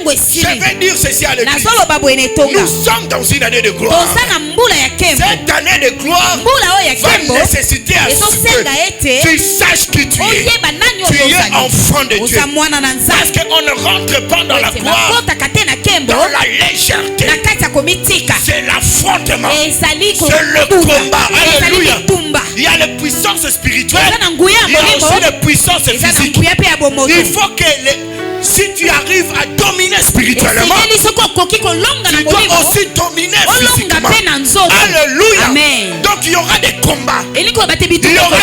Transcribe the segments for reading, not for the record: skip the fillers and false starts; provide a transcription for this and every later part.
Je vais dire ceci à l'église. Nous sommes dans une année de gloire. Cette année de gloire va nécessiter à ce que tu saches qui tu es. Tu es enfant de Dieu. Parce qu'on ne rentre pas dans la gloire dans la légèreté. C'est l'affrontement. C'est le combat. Alléluia. Il y a les puissances spirituelles. Il y a aussi les puissances physiques. Il faut que si tu arrives à dominer spirituellement, tu dois aussi dominer physiquement. Alléluia. Donc il y aura des combats. Il y aura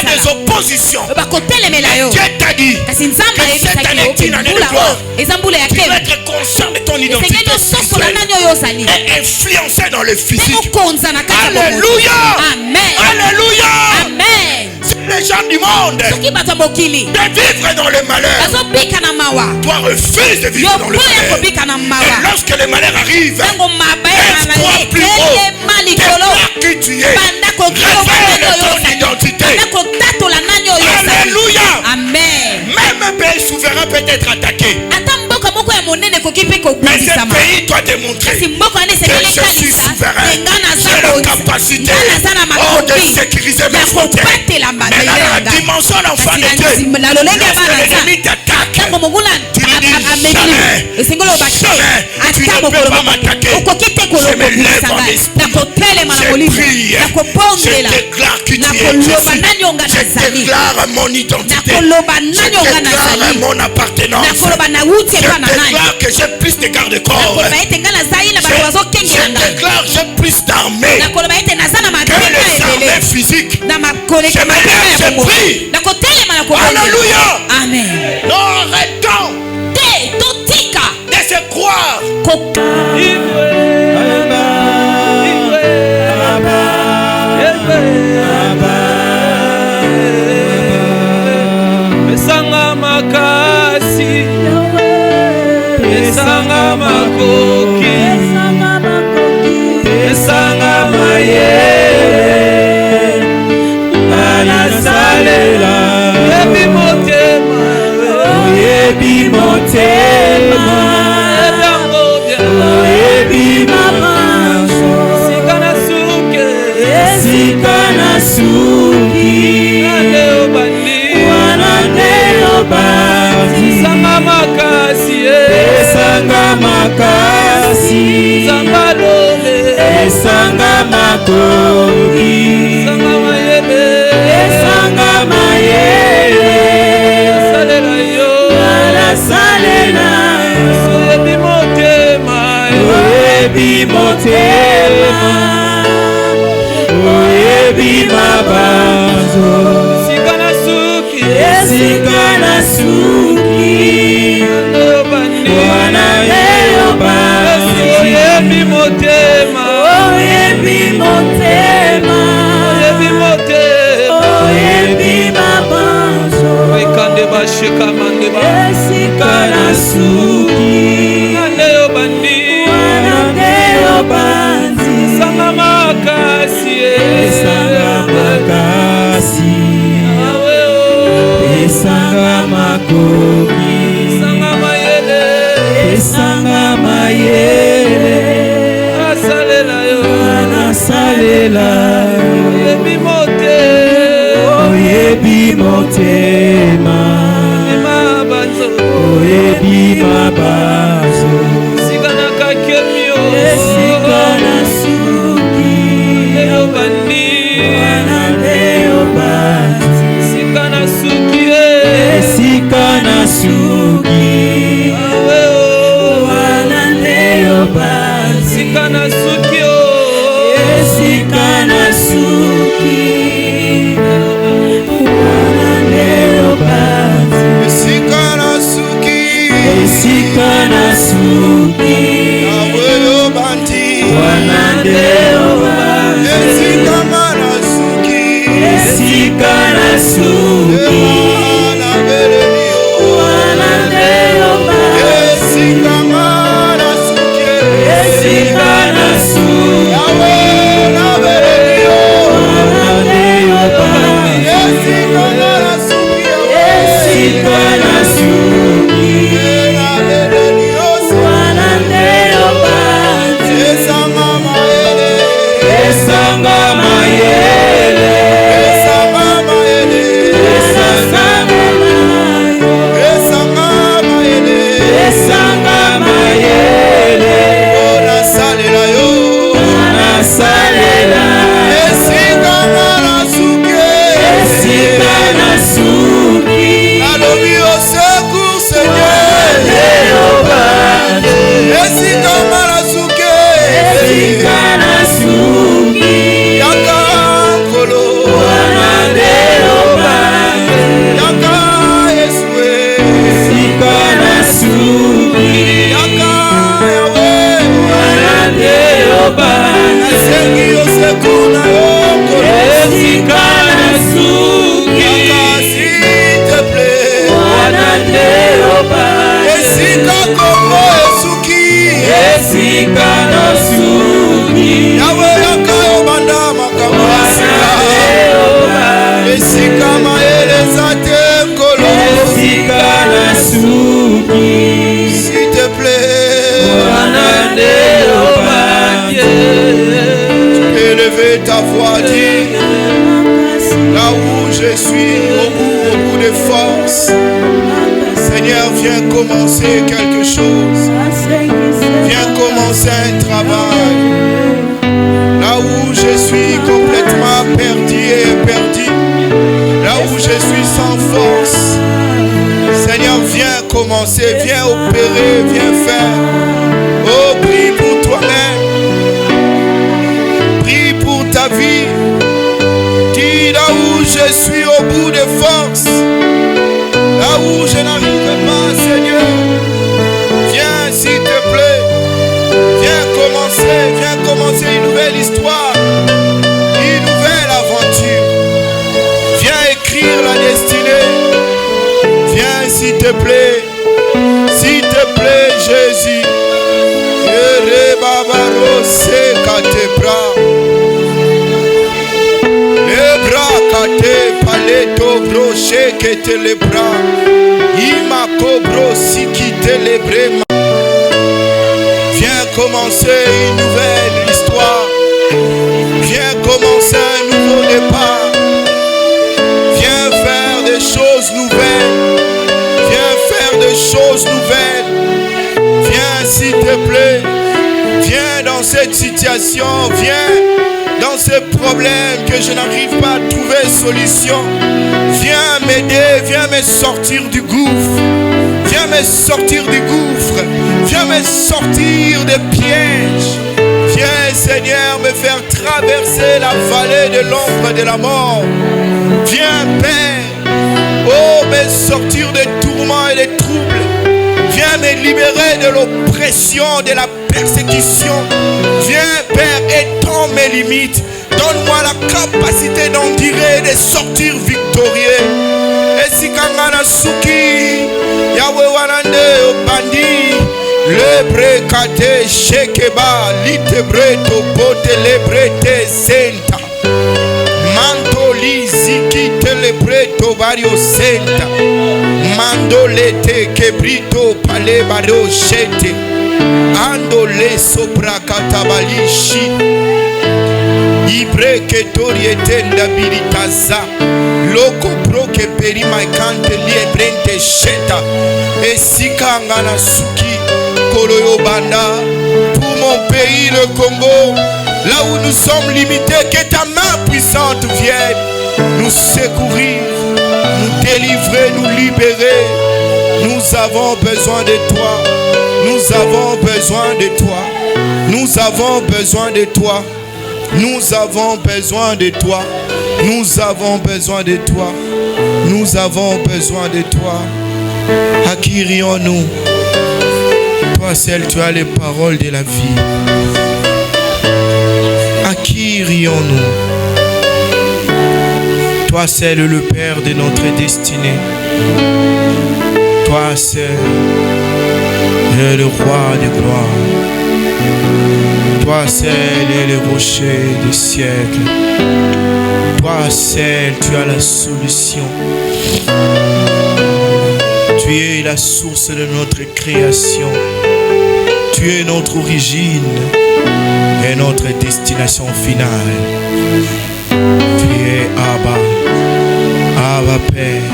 des oppositions. Dieu t'a dit que cette année est une année de gloire. Tu dois être conscient de ton identité spirituelle et influencé dans le physique. Alléluia. Alléluia. Les gens du monde de vivre dans le malheur. Toi refuse de vivre dans le malheur. Et lorsque le malheur arrive, lève-toi plus haut. Déclare qui tu es. Révèle ton identité. Alléluia. Amen. Même un pays souverain peut être attaqué. Mais ce pays doit démontrer que je suis souverain. J'ai la capacité de sécuriser mes frontières. Mais dans la dimension d'enfant de Dieu, lorsque l'ennemi t'attaque, tu lui dis jamais, tu ne peux pas m'attaquer. Je me lève en esprit. Je prie. Je déclare qui tu es. Je déclare mon identité. Je déclare mon appartenance. Je déclare que j'ai plus de garde-corps. Je déclare que j'ai plus d'armée que les armées physiques. Je me lève, je prie. Alléluia. Amen. Non, arrêtons de se croire. Pesanga makasi, pesanga makoki, pesanga maye, anasalela, yebi motema, yebi motema, yebi mama, sikana suke, sikana suki, aleo bandi. Sanga makasi, sanga makasi, sanga lole, sanga makoki, sanga mayele, sanga mayele, salela yo, ala salela, yebi motema, yebi motema, yebi mabanzo. Sikana suki wana leo basi yebi motema yebi motema yebi motema yebi mabanzo ikande bashika mande ba sikana suki leo bandi wana leo bandi sanga makasi sanga makasi sanga makoki, sanga mayele, sanga mayele, asalela yo, anasalela yo, yebi mote, oh yebi motema, mabanzo, oh yebi mabanzo, sikana kakemio, sikana suki, leo bandi, wana leo bandi, sikana suki. Sikana suki wana leo basi sikana suki sikana suki wana leo S'il te plaît, élever ta voix, dis là où je suis au bout de force. Seigneur, viens commencer quelque chose. Viens commencer un travail. Là où je suis complètement perdu. Là où je suis sans force. Seigneur, viens commencer, viens opérer, viens faire. Oh, prie pour toi-même. Prie pour ta vie. Dis là où je suis au bout de force. Là où je n'arrive pas, Seigneur. Viens, s'il te plaît. Viens commencer une nouvelle histoire. Une nouvelle aventure. Viens écrire la destinée. Viens, s'il te plaît. S'il te plaît, Jésus. Les bras kate paleto broché que te les bras. Ima cobro si qui te les bras. Viens commencer une nouvelle histoire. Viens commencer un nouveau départ. Viens faire des choses nouvelles. Viens faire des choses nouvelles. Viens, s'il te plaît. Viens dans cette situation. Viens dans ce problème que je n'arrive pas à trouver solution. Viens m'aider. Viens me sortir du gouffre. Viens me sortir du gouffre. Viens me sortir des pièges. Viens, Seigneur, me faire traverser la vallée de l'ombre de la mort. Viens, Père. Oh, me sortir des tourments et des troubles. Viens me libérer de l'oppression, de la persécution. Viens, Père, étends mes limites. Donne-moi la capacité d'endurer et de sortir victorieux. Et si Kangana Suki, Yahweh Wanande Obandi, le brekate shekeba, litebre to bote lebrete senta. Manto liziki telebreto vario senta. Mando lete kebrito pale baro shete. Ando le sopra katabalishi. Ibre ke toriete ndabilitaza. Loko broke peri maikante liebrente sheta. Esikanga na suki koloyo banda. Pour mon pays le Congo, là où nous sommes limités, que ta main puissante vienne nous secourir, nous délivrer, nous libérer. Nous avons besoin de toi. Nous avons besoin de toi. Nous avons besoin de toi. Nous avons besoin de toi. Nous avons besoin de toi. Nous avons besoin de toi. À qui rions-nous? Toi seul, tu as les paroles de la vie. À qui rions-nous? Toi seul, le Père de notre destinée. Toi seul, le roi de gloire. Toi seul est le rocher des siècles. Toi seul, tu as la solution. Tu es la source de notre création. Tu es notre origine et notre destination finale. Tu es Abba, Abba Père,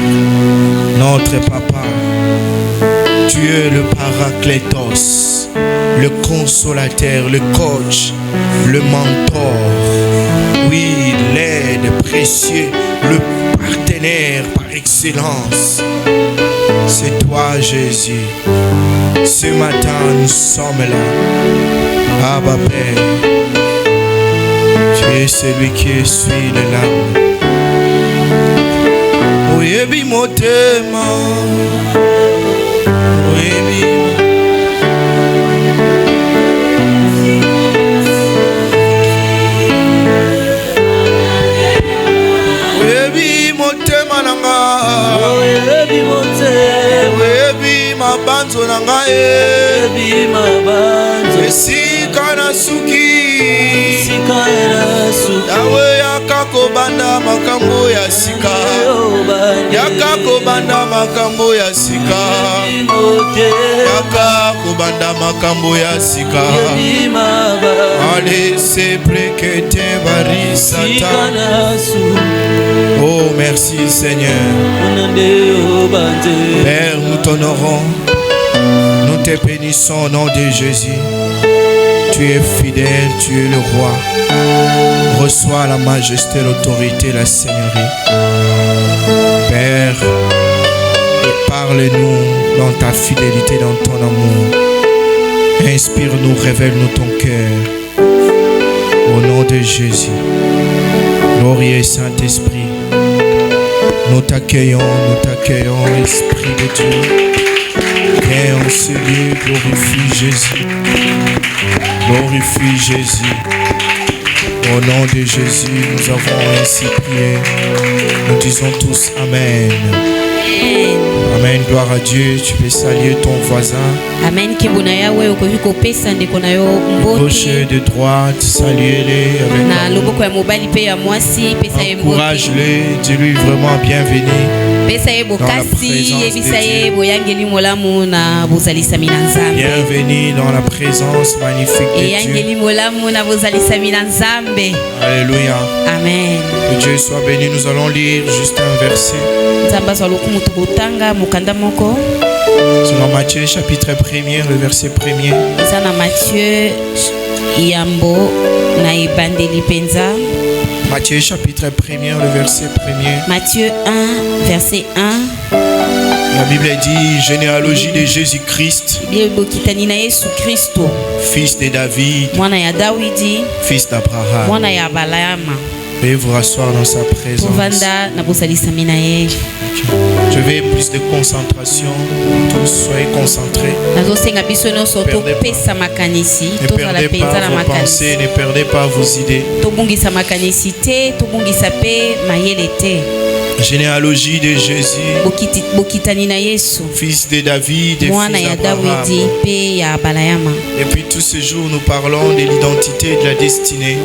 notre Papa. Tu es le Paraclétos, le consolateur, le coach, le mentor. Oui, l'aide précieux, le partenaire par excellence. C'est toi, Jésus. Ce matin, nous sommes là. Abba Père, tu es celui qui essuie les larmes. Oyebi motema, oyebi. Oyebi motema nanga, oyebi motema, oyebi mabanzo na nangae esika na suki yawe yaka kobanda makambo ya sika yaka kobanda makambo ya sika yaka kobanda makambo ya sika ale se prekete barisata. Oh merci Seigneur. Père, nous t'honorons, nous te bénissons au nom de Jésus. Tu es fidèle, tu es le roi. Reçois la majesté, l'autorité, la seigneurie. Père, parle-nous dans ta fidélité, dans ton amour. Inspire-nous, révèle-nous ton cœur. Au nom de Jésus. Glorieux Saint-Esprit. Nous t'accueillons, Esprit de Dieu. Viens en ce lieu, glorifie Jésus. Glorifie Jésus. Au nom de Jésus, nous avons ainsi prié. Nous disons tous Amen. Amen, gloire à Dieu. Tu peux saluer ton voisin. Amen. Gauche de droite, saluez-les avec encourage-les, dis-lui vraiment bienvenue dans la présence de Dieu. Bienvenue dans la présence magnifique de Dieu. Alléluia. Amen. Que Dieu soit béni. Nous allons lire juste un verset. C'est dans Matthieu chapitre 1er, le verset 1er. Matthieu chapitre 1er, le verset 1er. Matthieu 1, verset 1. La Bible dit généalogie de Jésus-Christ, fils de David, fils d'Abraham. Veuillez vous rasseoir dans sa présence. Je veux plus de concentration. Tous soyez concentrés. Ne perdez pas vos pensées, ne perdez pas vos idées. Généalogie de Jésus, fils de David et fils d'Abraham. Depuis tous ces jours, nous parlons de l'identité et de la destinée.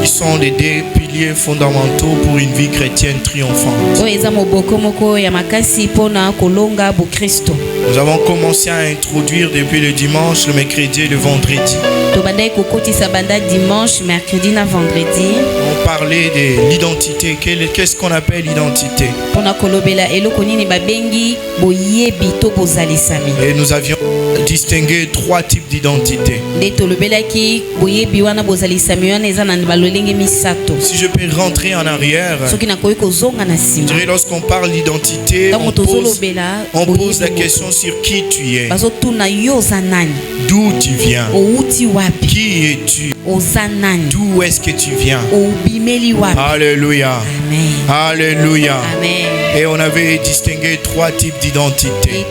Ils sont les deux piliers fondamentaux pour une vie chrétienne triomphante. Nous avons commencé à introduire depuis le dimanche, le mercredi et le vendredi. On parlait de l'identité. Qu'est-ce qu'on appelle l'identité? Et nous avions distingué trois types d'identité. Si je peux rentrer en arrière, je dirais lorsqu'on parle d'identité, on pose la question sur qui tu es, d'où tu viens, qui es-tu, d'où est-ce que tu viens. Alléluia. Alléluia. Et on avait distingué trois types d'identité.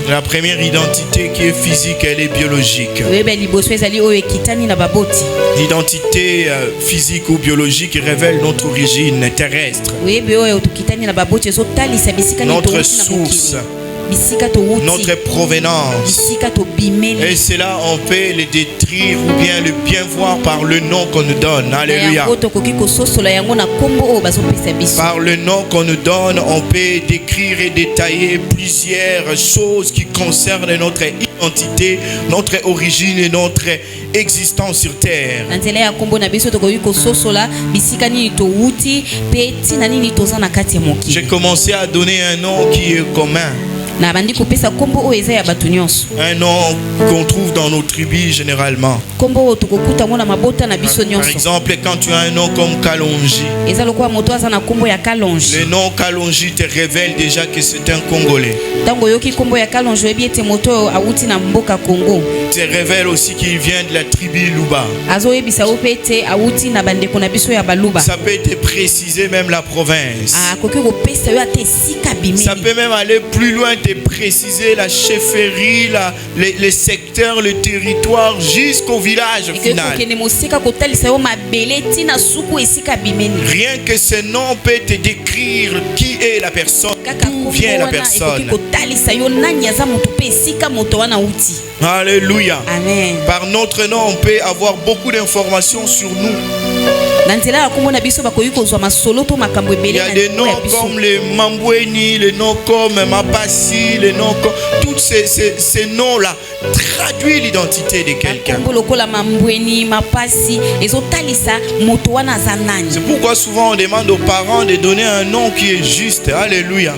La première identité qui est physique, elle est biologique. L'identité physique ou biologique révèle notre origine terrestre, notre source, notre provenance. Et cela, on peut le détruire ou bien le bien voir par le nom qu'on nous donne. Alléluia. Par le nom qu'on nous donne, on peut décrire et détailler plusieurs choses qui concernent notre identité, notre origine et notre existence sur terre. J'ai commencé à donner un nom qui est commun. Un nom qu'on trouve dans nos tribus généralement. Par exemple, quand tu as un nom comme Kalonji, le nom Kalonji te révèle déjà que c'est un Congolais. se révèle aussi qu'il vient de la tribu Luba. Ça peut être précisé même la province. Ça peut même aller plus loin, te préciser la chefferie, les secteurs, le territoire jusqu'au village final. Rien que ce nom peut te décrire qui est la personne, d'où vient la personne. Alléluia. Amen. Par notre nom, on peut avoir beaucoup d'informations sur nous. Il y a des noms comme les Mambweni, les noms comme Mapassi, les noms comme... Tous ces noms-là traduisent l'identité de quelqu'un. C'est pourquoi souvent on demande aux parents de donner un nom qui est juste. Alléluia.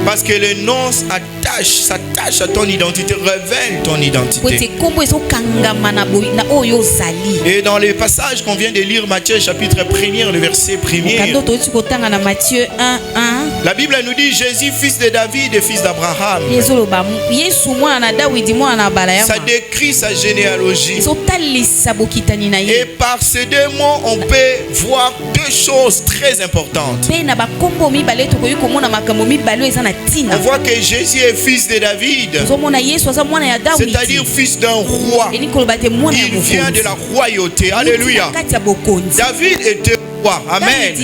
Parce que le nom s'attache à ton identité, révèle ton identité. Et dans les passages qu'on vient de lire, Matthieu chapitre 1er, le verset 1er, la Bible nous dit Jésus, fils de David et fils d'Abraham. Ça décrit sa généalogie. Et par ces deux mots, on peut voir deux choses très importantes. On voit que Jésus est fils de David, c'est-à-dire fils d'un roi. Il vient de la royauté. Alléluia. David était roi. Amen.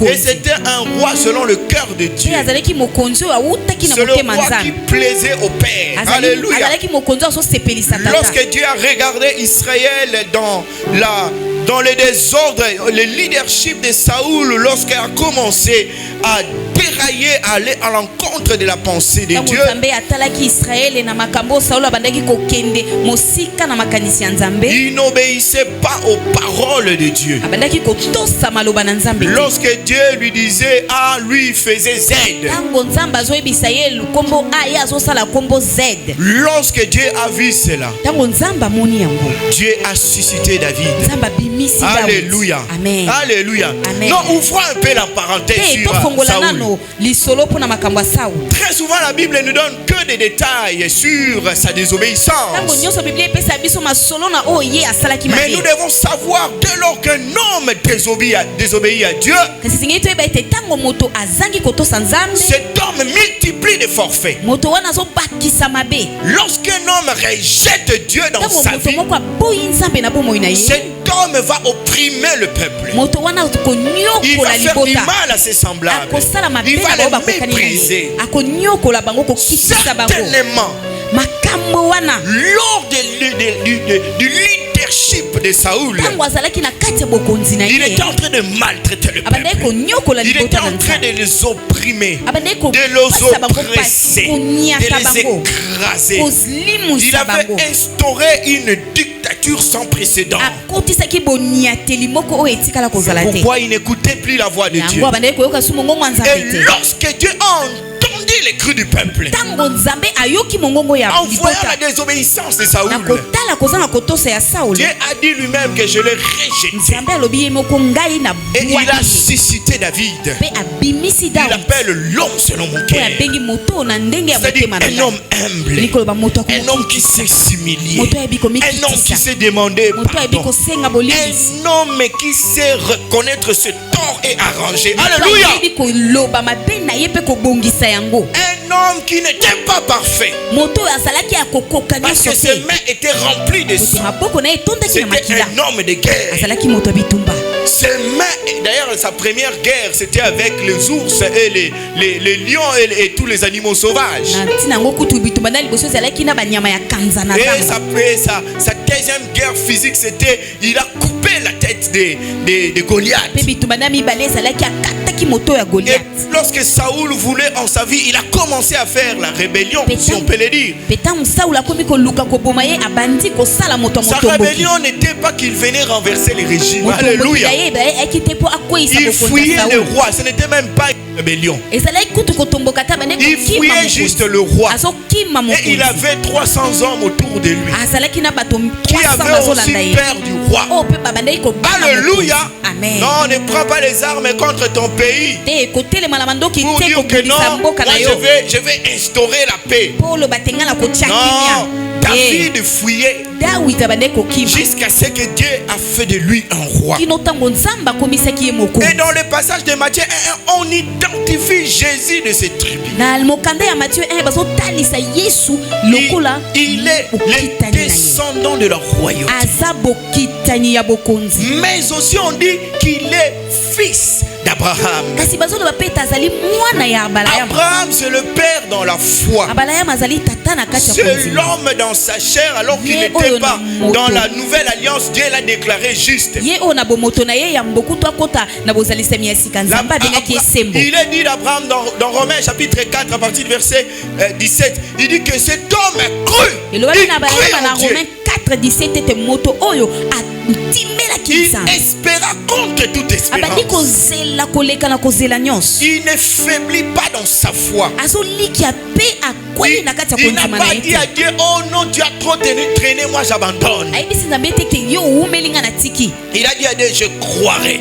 Et c'était un roi selon le cœur de Dieu. C'est le roi qui plaisait au Père. Alléluia. Lorsque Dieu a regardé Israël dans le désordre, le leadership de Saoul, lorsqu'il a commencé à dérailler, à aller à l'encontre de la pensée de Dieu, il n'obéissait pas aux paroles de Dieu. Lorsque Dieu lui disait A, lui il faisait Z. Lorsque Dieu a vu cela, Dieu a suscité David. Alléluia. Amen. Alléluia. Amen. Non, ouvrons un peu la parenthèse sur Saoul. Très souvent la Bible ne donne que des détails sur sa désobéissance. Mais nous devons savoir dès lors qu'un homme désobéit à Dieu, cet homme multiplie les forfaits. Lorsqu'un homme rejette Dieu dans sa vie, cet homme va opprimer le peuple. Il va faire du mal à ses semblables. Il va les mépriser. Certainement, lors du leadership de Saoul, il était en train de maltraiter le peuple. Il était en train de les opprimer, de les oppresser, de les écraser. Il avait instauré une dictature sans précédent. Pourquoi il n'écoutait plus la voix de Dieu? Et lorsque Dieu a entendu les cris du peuple, en voyant la désobéissance de Saoul, Dieu a dit lui-même que je l'ai rejeté. Et il a suscité David. Il appelle l'homme selon mon cœur. C'est-à-dire un homme humble, un homme qui sait s'humilier, un homme qui sait demander pardon, un homme qui sait reconnaître ce tort et arranger. Alléluia. Un homme qui n'était pas parfait, parce que ses mains étaient remplies de sang. C'était un homme de guerre. Ses mains, d'ailleurs sa première guerre, c'était avec les ours et les lions et tous les animaux sauvages. Et sa deuxième guerre physique, c'était il a coupé la tête de Goliath. Et lorsque Saoul voulait en sa vie, il a commencé à faire la rébellion, si on peut le dire. Sa rébellion n'était pas qu'il venait renverser les régimes. Alléluia. Il fouillait le roi. Ce n'était même pas une rébellion. Il fouillait juste le roi. Et il avait 300 hommes autour de lui qui avaient aussi peur du roi. Alléluia. Non, ne prends pas les armes contre ton pays pour dire que non, moi je vais instaurer la paix. Non, David fouillait jusqu'à ce que Dieu a fait de lui un roi. Et dans le passage de Matthieu 1, on identifie Jésus de cette tribu. Il est le descendant de leur royauté. Mais aussi on dit qu'il est fils d'Abraham. Abraham, c'est le père dans la foi. C'est l'homme dans sa chair alors qu'il n'était pas dans la nouvelle alliance. Dieu l'a déclaré juste. Il est dit d'Abraham dans Romains chapitre 4 à partir du verset 17. Il dit que cet homme est cru. Il crut en Dieu. Il espéra contre toute espérance. Il ne faiblit pas dans sa foi. Il n'a pas dit à Dieu, oh non, tu as trop traîné, moi j'abandonne. Il a dit à Dieu, je croirai.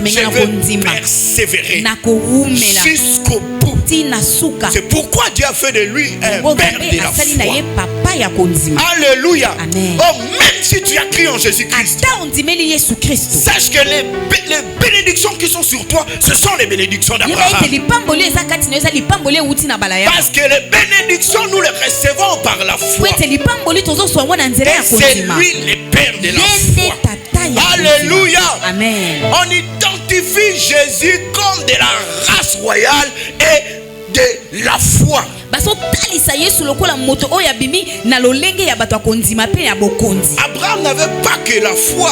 Je vais persévérer jusqu'au bout. C'est pourquoi Dieu a fait de lui un père de la foi. Alléluia. Oh, même si tu as cru en Jésus-Christ, sache que les bénédictions qui sont sur toi, ce sont les bénédictions d'Abraham. Parce que les bénédictions, nous les recevons par la foi. Et c'est lui le père de la foi. Alléluia. Amen. On identifie Jésus comme de la race royale et de la foi. Abraham n'avait pas que la foi.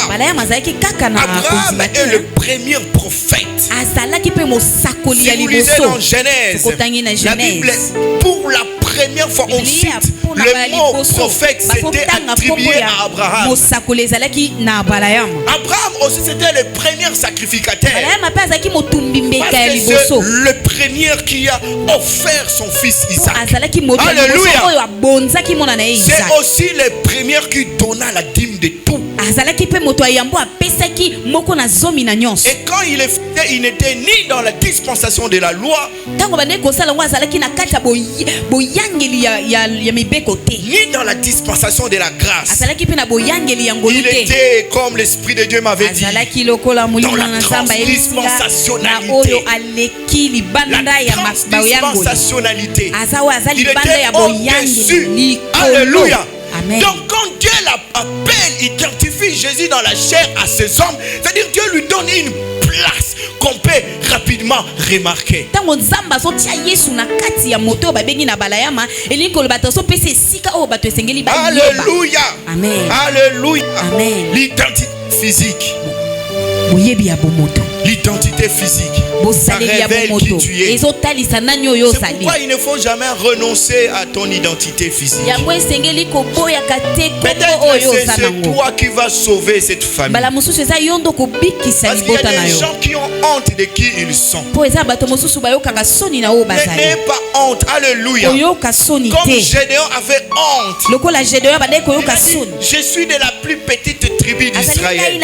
Abraham est le premier prophète. Si vous lisez dans Genèse, la Bible, pour la première fois, on cite le mot prophète, c'était attribué à Abraham. Abraham aussi, c'était le premier sacrificateur. Parce que c'est le premier qui a offert son fils Isaac. Alléluia. C'est aussi le premier qui donna la dîme de tout. Et quand il n'était ni dans la dispensation de la loi, ni dans la dispensation de la grâce. Il était, comme l'Esprit de Dieu m'avait dit, dans la transdispensationnalité. Il était au-dessus. Alléluia. Amen. Donc quand Dieu l'appelle, identifie Jésus dans la chair à ses hommes, c'est-à-dire Dieu lui donne une place qu'on peut rapidement remarquer. Alléluia. Amen. Alléluia. Amen. L'identité physique. L'identité physique, ça révèle qui tu es. C'est pourquoi il ne faut jamais renoncer à ton identité physique. Peut-être que c'est toi qui vas sauver cette famille. Parce qu'il y a des gens qui ont honte de qui ils sont. N'ayez pas honte. Alléluia. Comme Gédéon avait honte. Il a dit, je suis de la plus petite tribu d'Israël.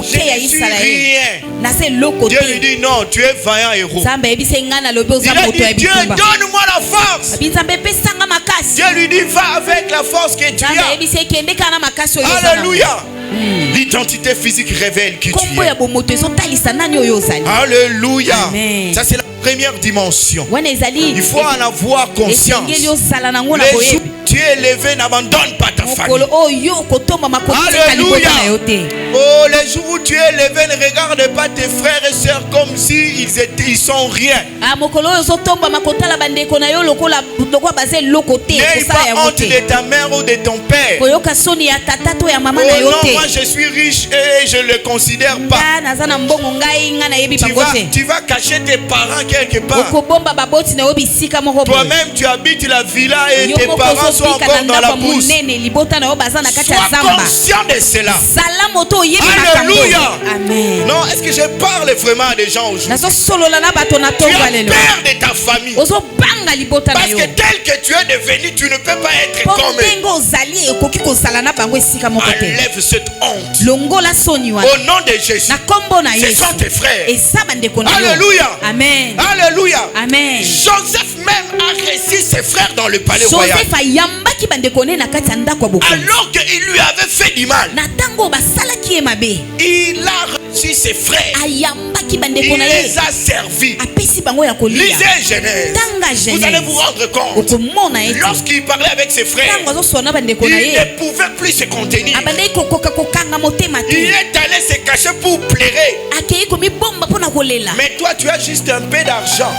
Je ne suis rien. Dieu lui dit non, tu es vaillant héros. Il a dit, Dieu, donne-moi la force. Dieu lui dit, va avec la force que tu as. Alléluia. L'identité physique révèle qui tu es. Alléluia. Ça c'est la première dimension. Il faut en avoir conscience. Les jours tu es élevé, n'abandonne pas ta famille. Alléluia. Oh, les jours où tu es élevé, ne regarde pas tes frères et sœurs comme si ils sont rien. N'aie pas honte de ta mère ou de ton père. Oh non, moi je suis riche et je ne le considère pas. Tu vas cacher tes parents quelque part. Toi-même tu habites la villa et tes parents soit encore dans la brousse. Sois conscient de cela. Alléluia. Amen. Non, est-ce que je parle vraiment à des gens aujourd'hui? Tu as peur de ta famille. Parce que tel que tu es devenu, tu ne peux pas être comme eux. Enlève cette honte. Au nom de Jésus. Ce sont tes frères. Alléluia. Amen. Alléluia. Amen. Joseph même a reçu ses frères dans le palais royal. Alors qu'il lui avait fait du mal, il a reçu ses frères. Il les a servis. Lisez Genèse. Vous allez vous rendre compte. Lorsqu'il parlait avec ses frères, il ne pouvait plus se contenir. Il est allé se cacher pour pleurer. Mais toi, tu as juste un peu d'argent.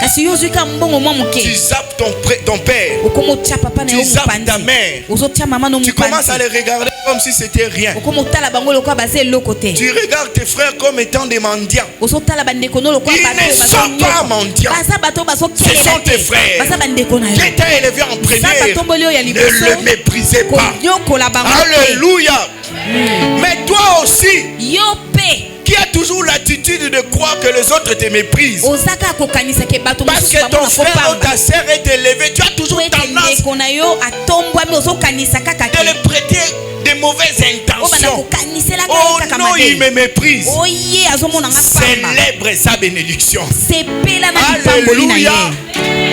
Tu zappes ton père. Tu zappes ta mère. Tu commences à les regarder comme si c'était rien. Tu regardes tes frères comme étant des mendiants. Ils ne sont pas mendiants. Ce sont tes frères. Qui t'a élevé en première. Ne le méprisez pas. Alléluia. Mais toi aussi, qui a toujours l'attitude de croire que les autres te méprisent, parce que ton frère ou ta sœur est élevé, tu as toujours tendance de le prêter de mauvaises intentions. Oh non, il me méprise. Célèbre sa bénédiction. Alléluia.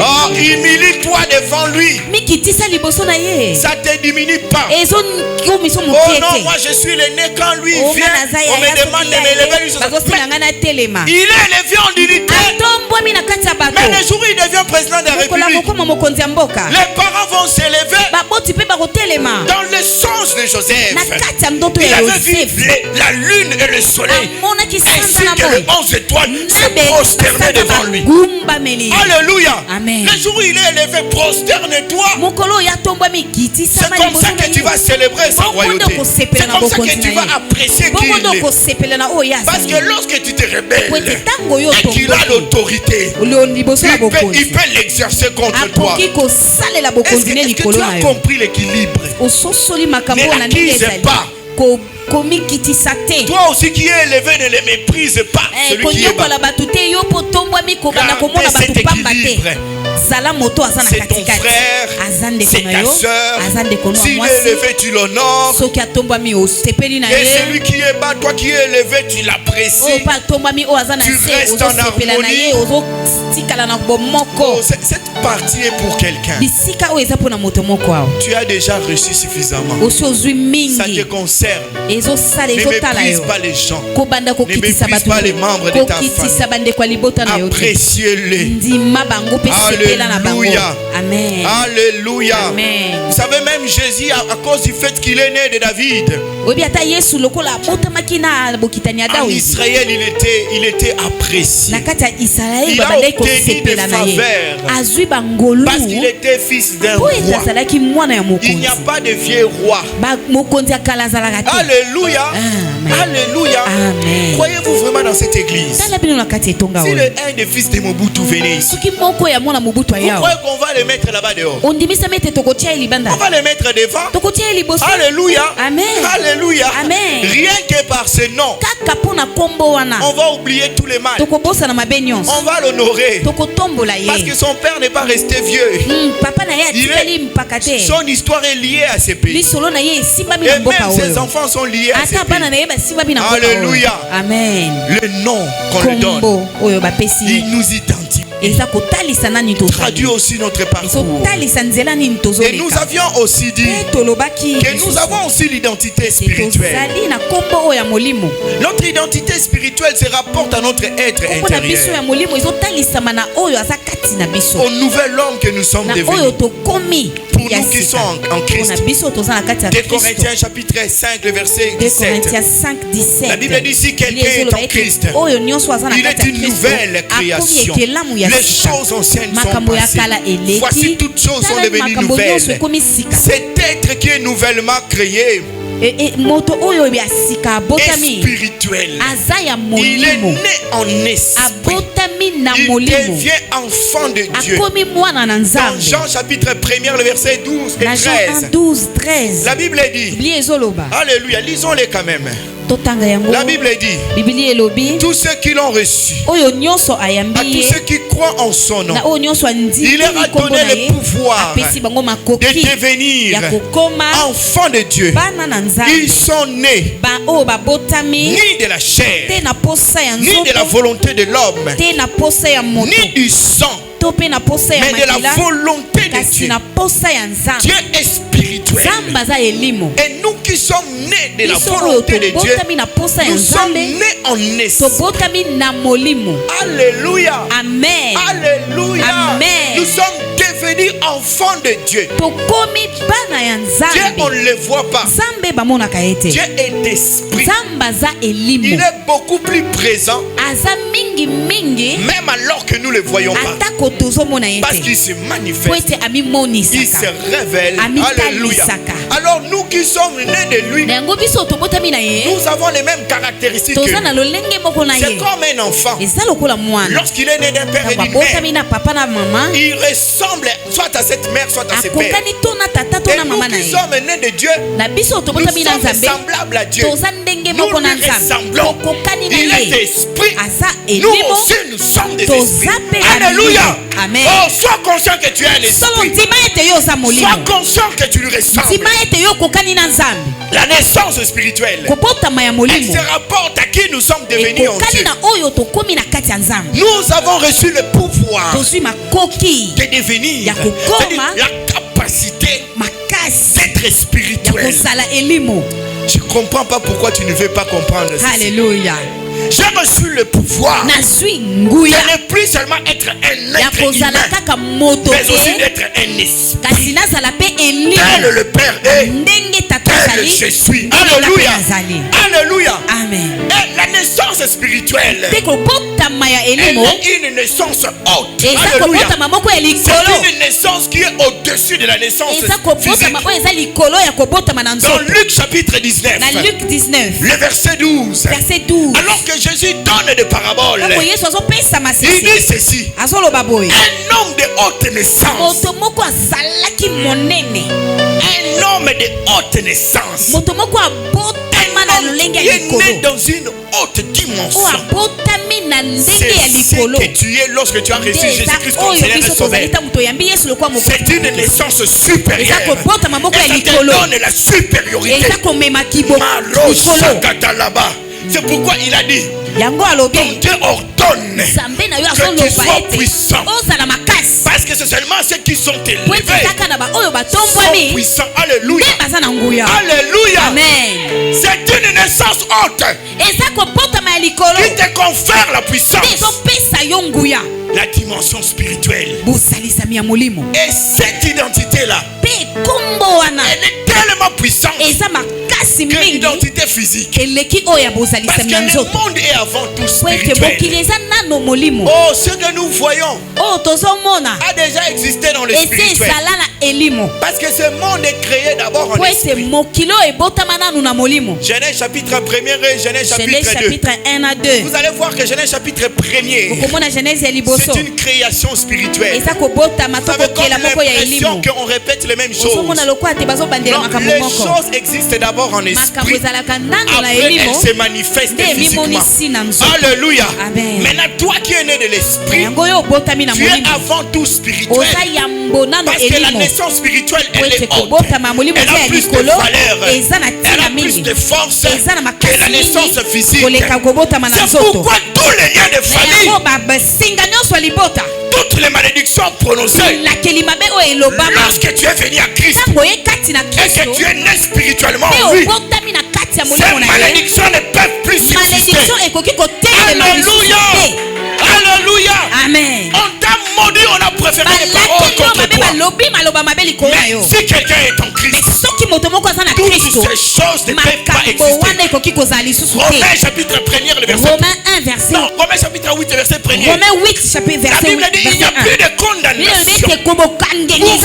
Oh, humilie-toi devant lui. Ça ne te diminue pas. Oh non, moi je suis l'aîné. Quand lui vient, on me demande de m'élever. Il est élevé en dignité. Mais le jour où il devient président de la République, les parents vont s'élever dans le sens de Joseph. Il avait vu la lune et le soleil ainsi que les 11 étoiles se prosterner devant lui. Alléluia. Le jour où il est élevé, prosterne-toi. C'est comme ça que tu vas célébrer sa royauté. C'est comme ça que tu vas apprécier qui il est. Parce que lorsque tu te rebelles et qu'il a l'autorité, il peut l'exercer contre toi. Est-ce que tu as compris l'équilibre? Ne l'accuse pas. Toi aussi qui es élevé, ne le méprise pas. Celui qui est bas. Gardez cet équilibre. C'est ton frère, c'est ta soeur. S'il est élevé, tu l'honores. Et celui qui est bas, toi qui es élevé, tu l'apprécies. Tu restes en harmonie. Oh, cette partie est pour quelqu'un. Tu as déjà reçu suffisamment. Ça te concerne. Ne méprise pas les gens. Ne méprise pas les membres de ta famille. Appréciez-les. Alléluia. Amen. Alléluia. Amen. Vous savez, même Jésus, à cause du fait qu'il est né de David, en Israël, il était apprécié. Il a obtenu des faveurs parce qu'il était fils d'un roi. Il n'y a pas de vieux roi. Alléluia. Alléluia. Croyez-vous vraiment dans cette église? Si le un des fils de Mobutu venait ici, vous croyez qu'on va le mettre là-bas dehors? On va le mettre devant. Alléluia. Amen. Alléluia. Amen. Rien que par ce nom, on va oublier tous les mal. On va l'honorer parce que son père n'est pas resté vieux. Son histoire est liée à ce pays. Et même ses enfants sont liés à ce pays. Alléluia. Amen. Le nom qu'on lui donne, il nous identifie. Traduit aussi notre parcours. Et nous avions aussi dit que nous avons aussi l'identité spirituelle. Notre identité spirituelle se rapporte à notre être intérieur, au nouvel homme que nous sommes devenus. Pour nous qui sommes en Christ. 2 Corinthiens chapitre 5, le verset 17. La Bible dit si quelqu'un est en Christ, il est une nouvelle création. Les choses anciennes sont passées. Voici toutes choses sont devenues nouvelles. Cet être qui est nouvellement créé est spirituel. Il est né en esprit. il devient enfant de Dieu. Dans Jean chapitre 1, le verset 12 et 13. La Bible dit, alléluia, lisons-les quand même. La Bible dit, tous ceux qui l'ont reçu, à tous ceux qui croient en son nom, il leur a donné le pouvoir de devenir enfants de Dieu. Ils sont nés ni de la chair, ni de la volonté de l'homme, ni du sang, mais de la volonté de Dieu. Dieu est spirituel. Et nous qui sommes nés de la volonté de Dieu, nous sommes nés en esprit. Alléluia. Amen. Alléluia. Amen. Nous sommes devenus enfants de Dieu. Dieu, on ne le voit pas. Dieu est esprit. Il est beaucoup plus présent, même alors que nous ne le voyons pas. Parce qu'il se manifeste, il se révèle. Alléluia. Alors nous qui sommes nés de lui, nous avons les mêmes caractéristiques que lui. C'est comme un enfant. Lorsqu'il est né d'un père et d'une mère, il ressemble soit à cette mère, soit à ses pères. Et nous qui sommes nés de Dieu, nous sommes semblables à Dieu. Nous lui ressemblons. Il est esprit. Nous aussi, nous sommes des esprits. Alléluia. Amen. Oh, sois conscient que tu es un esprit. Sois conscient que tu lui ressembles. La naissance spirituelle, elle se rapporte à qui nous sommes devenus en Dieu. Nous avons reçu le pouvoir de devenir, la capacité d'être spirituel. Je ne comprends pas pourquoi tu ne veux pas comprendre ça. Alléluia. J'ai reçu le pouvoir de ne plus seulement être un être humain, mais aussi d'être un esprit. Tel le Père est, tel je suis. Alléluia. Alléluia. Amen. Et la naissance spirituelle est une naissance haute. Alléluia. C'est une naissance qui est au-dessus de la naissance physique. Dans Luc chapitre 19, le verset 12. Alors que Jésus donne des paraboles, il dit ceci: un homme de haute naissance, un homme de haute naissance, qui est né dans une haute dimension. C'est ce que tu es lorsque tu as reçu Jésus-Christ comme Seigneur et Sauveur. C'est une naissance supérieure. Et ça te donne la supériorité. C'est pourquoi il a dit, ton Dieu ordonne que tu sois puissant. Parce que c'est seulement ceux qui sont élevés sont puissants. Alléluia. Alléluia. Amen. C'est une naissance haute qui te confère la puissance, la dimension spirituelle. Et cette identité-là, elle est tellement puissante que l'identité physique. Parce que le monde est avant tout spirituel. Oh, ce que nous voyons a déjà existé dans le spirituel. Parce que ce monde est créé d'abord en esprit. Genèse chapitre 1er et Genèse chapitre 2. Vous allez voir que Genèse chapitre 1er, c'est une création spirituelle. Vous avez comme l'impression qu'on répète les mêmes choses. Non, les choses existent d'abord en esprit. Après, elles se manifestent physiquement. Alléluia. Maintenant, toi qui es né de l'esprit, tu es avant tout spirituel. Parce que la naissance spirituelle, elle est haute. Elle a plus de valeur. Elle a plus de force que la naissance physique. C'est pourquoi tous les liens de famille, toutes les malédictions prononcées, lorsque tu es venu à Christ et que tu es né spirituellement en lui, ces malédictions ne peuvent plus subsister. Alléluia. Alléluia. Amen. On t'a maudit, on a préféré les paroles contre toi. Mais si quelqu'un est en Christ, toutes ces choses ne peuvent pas exister. Romains chapitre 1er, le verset. Non, Romains chapitre 8, verset 1er. La Bible dit il n'y a plus de condamnation pour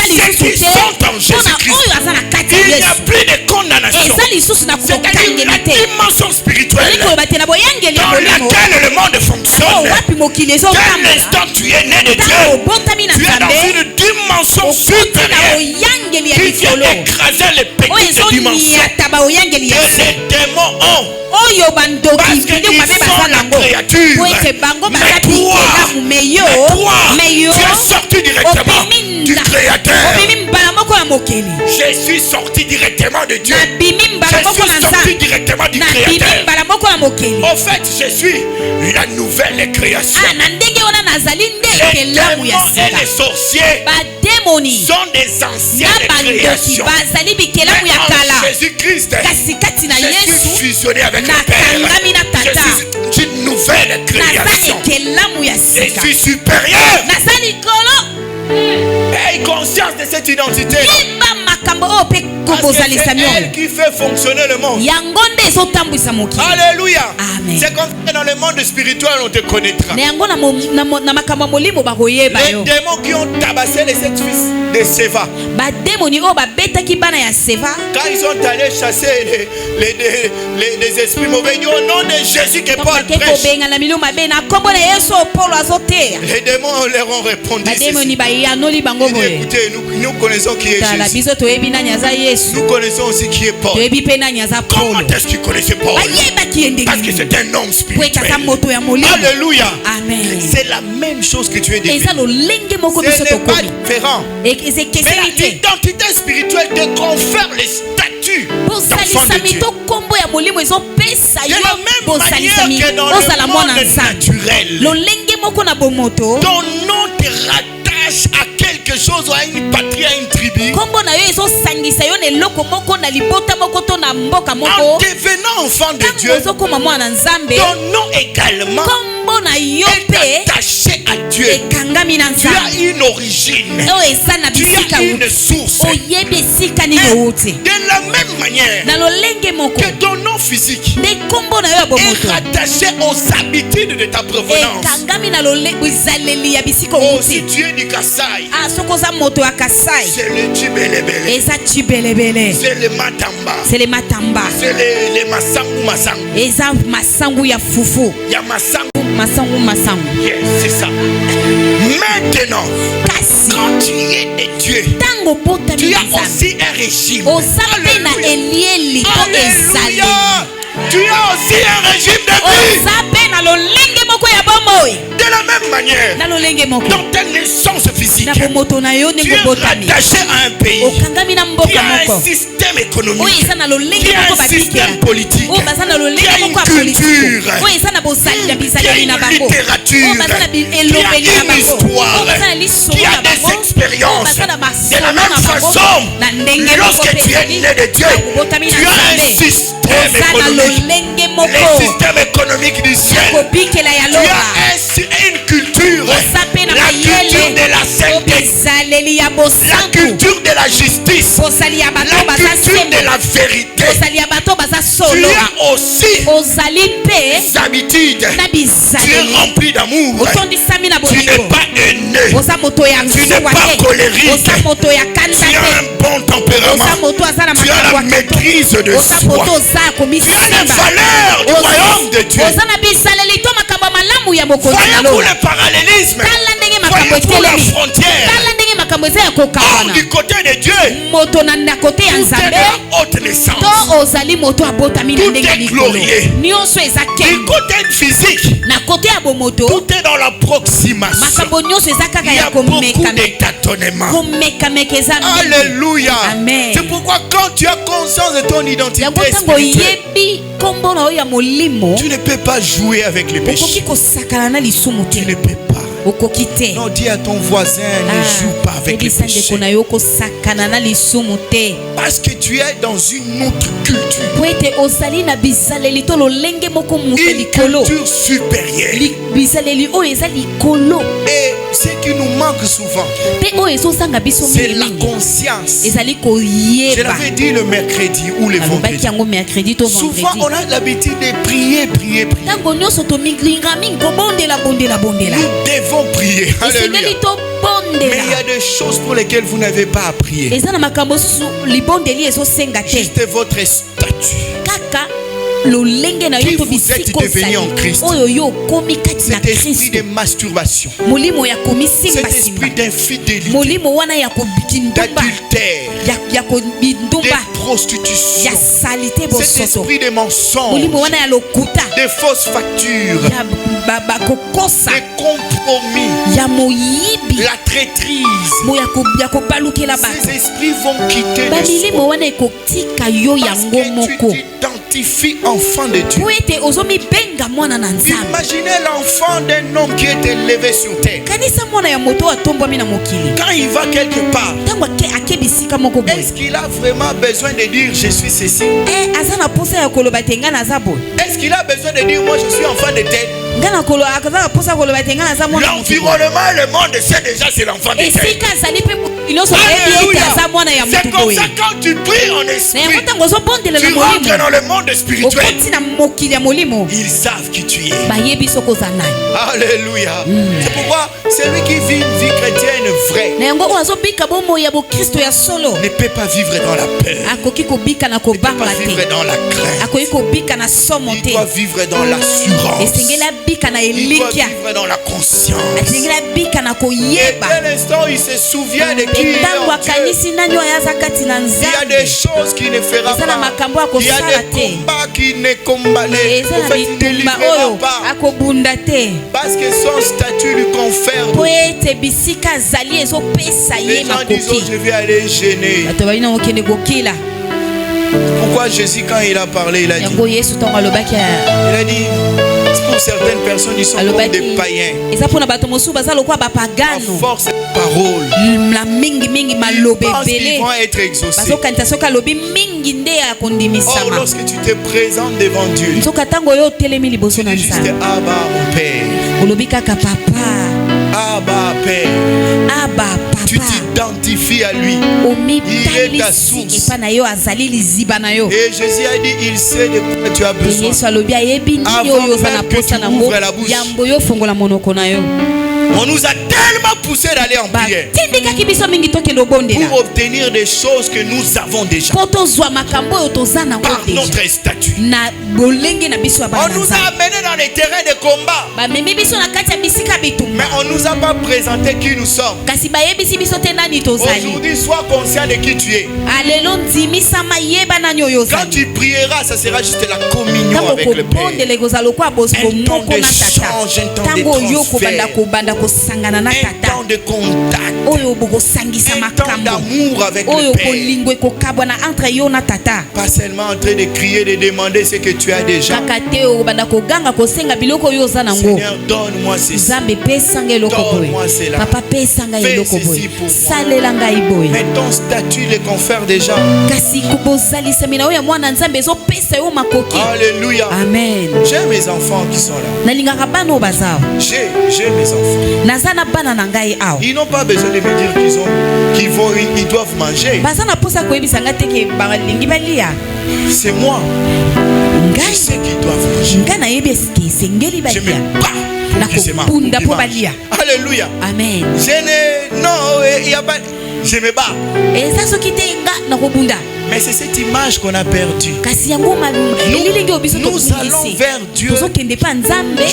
ceux qui sont en Jésus-Christ. Il n'y a plus de condamnation condamnation. C'est-à-dire la dimension spirituelle dans laquelle le monde fonctionne. Dès l'instant tu es né de Dieu, tu es dans une dimension supérieure qui vient écraser les petites dimensions que les démons ont. Parce que ils sont la créature. Mais toi, tu es sorti directement du Créateur. Je suis sorti directement de Dieu. Je suis sorti directement du Créateur. Au fait, je suis la nouvelle création. Les démons et les sorciers sont des anciennes créations. Mais en Jésus-Christ, je suis fusionné avec le Père. Je suis une nouvelle création. Je suis supérieur. Aie conscience de cette identité. Parce que c'est elle qui fait fonctionner le monde. Alléluia. C'est comme ça dans le monde spirituel on te connaîtra. Les démons qui ont tabassé les 7 fils de Séva, quand ils sont allés chasser les esprits mauvais, au nom de Jésus que Paul prêche, les démons leur ont répondu ceci. Écoutez, nous connaissons qui est Jésus. Nous connaissons aussi qui est Paul. Comment est-ce qu'ils connaissaient Paul? Parce que c'est un homme spirituel. Alléluia. C'est la même chose que tu es devenu. Ce n'est pas différent. Mais l'identité spirituelle te confère les statuts d'enfant de Dieu. De la même manière que dans le monde naturel, ton nom te rattache à quelque chose, à une patrie, à une tribu. En devenant enfant de Dieu, ton nom également est attaché à Dieu. Tu as une origine. Tu as une source. Et de la même manière que ton nom physique est rattaché aux habitudes de ta provenance. Oh, si tu es du Kassai, c'est le Tibelebele, c'est le Matamba, c'est le Masangu ya fufu, ya Masangu. Yes, c'est ça. Maintenant, quand tu es de Dieu, tu as aussi un régime. Alléluia. Tu as aussi un régime de vie. De la même manière, dans ta naissance physique, tu es rattaché à un pays qui a un système économique, qui a un système politique, qui a une culture, qui a une littérature, qui a une histoire, qui a des expériences. De la même façon, lorsque tu es né de Dieu, tu as un système économique, le système économique du ciel. Tu as une culture, la culture de la sainteté, la culture de la justice, la culture de la vérité. Tu as aussi des habitudes. Tu es rempli d'amour. Tu n'es pas haineux. Tu n'es pas colérique. Tu as un bon tempérament. Tu as la maîtrise de soi. Tu as les valeurs du royaume de Dieu. Voyez-vous le parallélisme? Voyez-vous la frontière? Or, du côté de Dieu, tout est de la haute naissance. Tout est glorieux. Du côté physique, tout est dans l'approximation. Il y a beaucoup de tâtonnements. Alléluia. C'est pourquoi quand tu as conscience de ton identité spirituelle, tu ne peux pas jouer avec les péchés. Tu ne peux pas. Non, dis à ton voisin, ne joue pas avec les péchés. Parce que tu es dans une autre culture. Une culture supérieure. Et Ce qui nous manque souvent, c'est la conscience. Je l'avais dit le mercredi ou le vendredi. Souvent on a l'habitude de prier. Nous devons prier. Alléluia. Mais il y a des choses pour lesquelles vous n'avez pas à prier. Juste votre statut. Qui vous êtes devenu en Christ. Cet esprit de masturbation, cet esprit d'infidélité, d'adultère, de prostitution, cet esprit de mensonge, de fausses factures, de compromis, la traîtrise. Ces esprits vont quitter le sol parce que tu t'identifies enfant de Dieu. Imaginez l'enfant d'un homme qui est élevé sur terre. Quand il va quelque part, est-ce qu'il a vraiment besoin de dire je suis ceci? Est-ce qu'il a besoin de dire moi je suis enfant de tel? L'environnement et le monde sait déjà c'est l'enfant de tel. C'est comme ça quand tu pries en esprit, tu rentres dans le monde spirituel. Ils savent qui tu es. Alléluia. C'est pourquoi celui qui vit une vie chrétienne vraie ne peut pas vivre dans la peur, ne peut pas vivre dans la crainte. Il doit vivre dans l'assurance. Il doit vivre dans la conscience. Et dès l'instant il se souvient de qui il est en Dieu. Il y a des choses qu'il ne fera pas. Il y a des combats qu'il ne combattra pas. Parce que son statut lui confère. Les gens disent oh, je vais aller gêner. Pourquoi Jésus quand il a parlé il a dit pour certaines personnes ils sont comme des païens. À force de parole, ils pensent qu'ils vont être exaucés. Or lorsque tu te présentes devant Dieu, tu dis juste Abba mon Père, Abba Père. Tu t'identifies à lui. Il est ta source. Et Jésus a dit il sait de quoi tu as besoin avant même que tu ouvres la bouche. On nous a tellement poussé d'aller en prière pour obtenir des choses que nous avons déjà par notre statut. On nous a amenés dans les terrains de combat, mais on ne nous a pas présenté qui nous sommes. Aujourd'hui, sois conscient de qui tu es. Quand tu prieras, ça sera juste la communion avec le Père. Un temps d'échange, un temps de transfert, un temps de contact, un temps d'amour avec le Père. Pas seulement en train de crier, de demander ce que tu as déjà. Seigneur, donne-moi ceci, donne-moi cela, fais ceci pour moi. Mais ton statut le confère déjà. Alléluia. Amen. J'ai mes enfants qui sont là. J'ai mes enfants. Ils n'ont pas besoin de me dire qu'ils doivent manger. C'est moi. Je sais qu'ils doivent manger. Je me bats pour qu'ils se mangent. Alléluia. Amen. Je me bats. Mais c'est cette image qu'on a perdue. Nous allons vers Dieu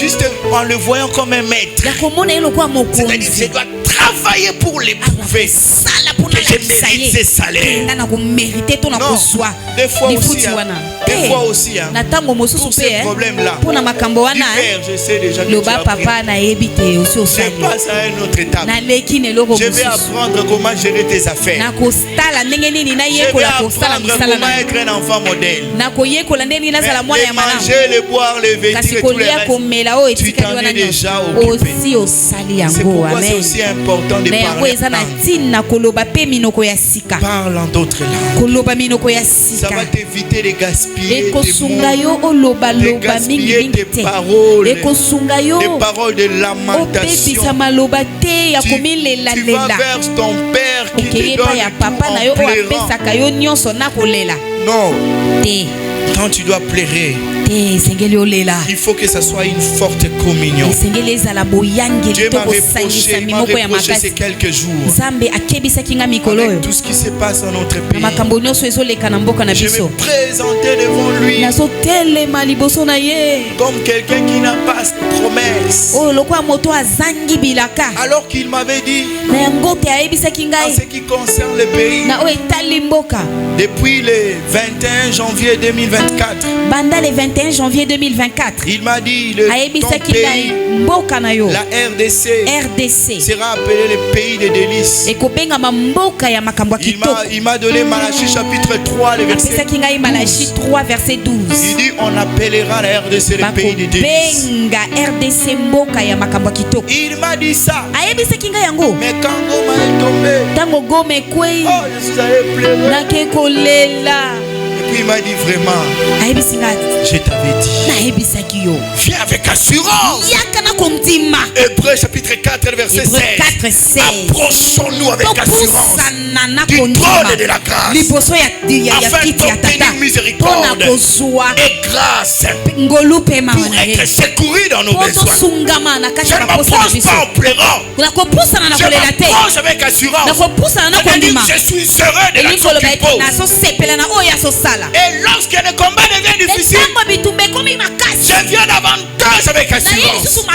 juste en le voyant comme un maître. C'est-à-dire je dois travailler pour l'éprouver, que je mérite ses salaires. Non, des fois aussi, pour ce problème-là, du Père, je sais déjà que tu as pris. Je passe à une autre étape. Je vais apprendre comment gérer tes affaires. Je vais apprendre comment être un enfant modèle. Mais le manger, le boire, le vêtir et tout le reste, tu t'en es déjà occupé. C'est pourquoi c'est aussi important de parler en langue. Parle en d'autres langues. Ça va t'éviter de gaspiller gaspiller tes mots, de gaspiller tes paroles, des paroles de lamentation. Tu vas vers ton Père qui te donne tout en pleurant. Non. Quand tu dois pleurer, il faut que ça soit une forte communion. Dieu m'a reproché ces quelques jours avec tout ce qui se passe dans notre pays. Je me présentais devant lui comme quelqu'un qui n'a pas de promesse, alors qu'il m'avait dit en ce qui concerne le pays, depuis le 21 janvier 2024, il m'a dit ton pays, la RDC sera appelé le pays des délices. Il m'a donné Malachie chapitre 3 le verset 12. Il dit on appellera la RDC le pays des délices. Il m'a dit ça, mais quand Goma est tombé, oh, je suis allé pleurer. Et puis il m'a dit vraiment, je t'avais dit, viens avec assurance. Hébreux chapitre 4 verset 16. Approchons-nous avec assurance du trône de la grâce, afin d'obtenir miséricorde et grâce pour être secouru dans nos besoins. Je ne m'approche pas en pleurant, je m'approche avec assurance. Je suis heureux de l'action qu'il pose. Et lorsque le combat devient difficile, je viens davantage avec assurance.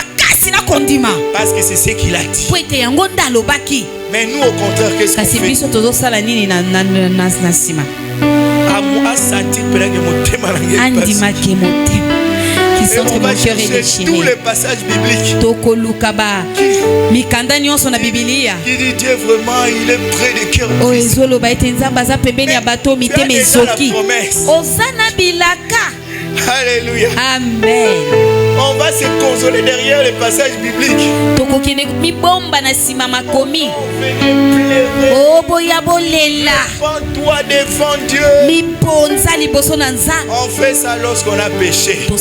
Parce que c'est ce qu'il a dit. Mais nous au contraire, qu'est-ce qu'on fait? Et on va chercher tous les passages bibliques qui dit Dieu vraiment il est près des cœurs brisés. Mais Dieu a la promesse. Alléluia. Amen. On va se consoler derrière les passages bibliques. On venait pleurer devant toi, devant Dieu. On fait ça lorsqu'on a péché. On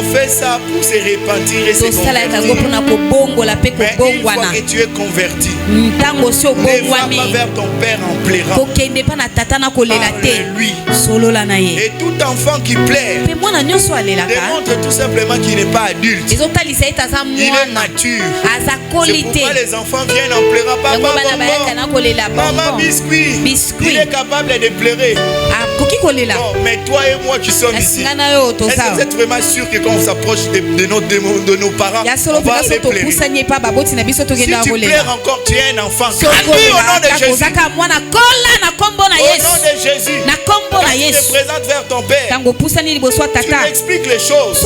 fait ça pour se repentir et se convertir. Mais une fois que tu es converti, ne va pas vers ton Père en pleurant. Parle-lui. Et tout enfant qui pleure démontre tout simplement qu'il n'est pas adulte. Il est mature. C'est pourquoi les enfants viennent en pleurant. Papa, maman, biscuit. Il est capable de pleurer. Non, mais toi et moi qui sommes ici, est-ce que vous êtes vraiment sûr que quand on s'approche de nos parents, on va se pleurer? Si tu pleures encore, tu es un enfant. Grandis au nom de Jésus. Au nom de Jésus. Quand tu te présentes vers ton Père, tu lui expliques les choses.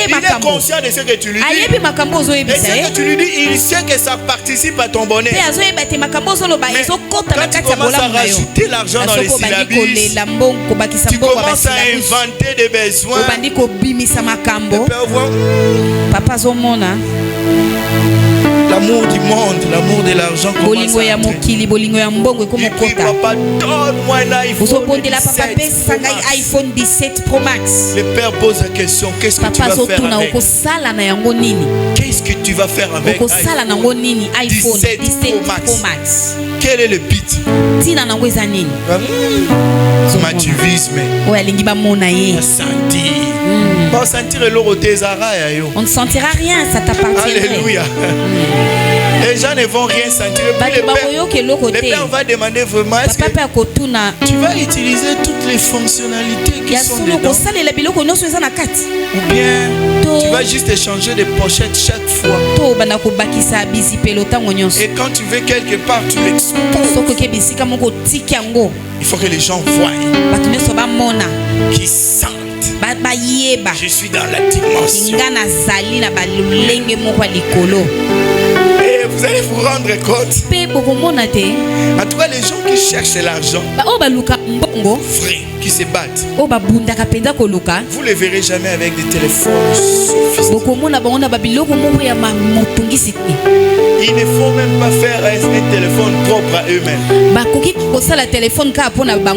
Il est conscient de ce que tu lui dis. Et ce que tu lui dis, il sait que ça participe à ton bonheur. Mais quand tu commences à rajouter l'argent dans les syllabes, tu commences à inventer des besoins. Le Père voit l'amour du monde, l'amour de l'argent commence à entrer. Il prie, papa, donne-moi un iPhone 17 Pro Max. Le Père pose la question, qu'est-ce que tu vas faire avec? Qu'est-ce que tu vas faire avec iPhone 17 Pro Max? Quel est le but? Matuvisme. On ne sentira rien, ça t'appartient. Alléluia. Les gens ne vont rien sentir. Le Père va demander vraiment, est-ce que tu vas utiliser toutes les fonctionnalités qui sont dedans? Ou bien tu vas juste échanger des pochettes chaque fois. Et quand tu veux quelque part, tu l'exposes. Il faut que les gens voient, qu'ils sentent. Je suis dans la dimension. Et vous Vous allez vous rendre compte. En tout cas, les gens qui cherchent l'argent, frères, qui se battent, vous ne les verrez jamais avec des téléphones sophistiqués. Il ne faut même pas faire un téléphone propre à eux-mêmes.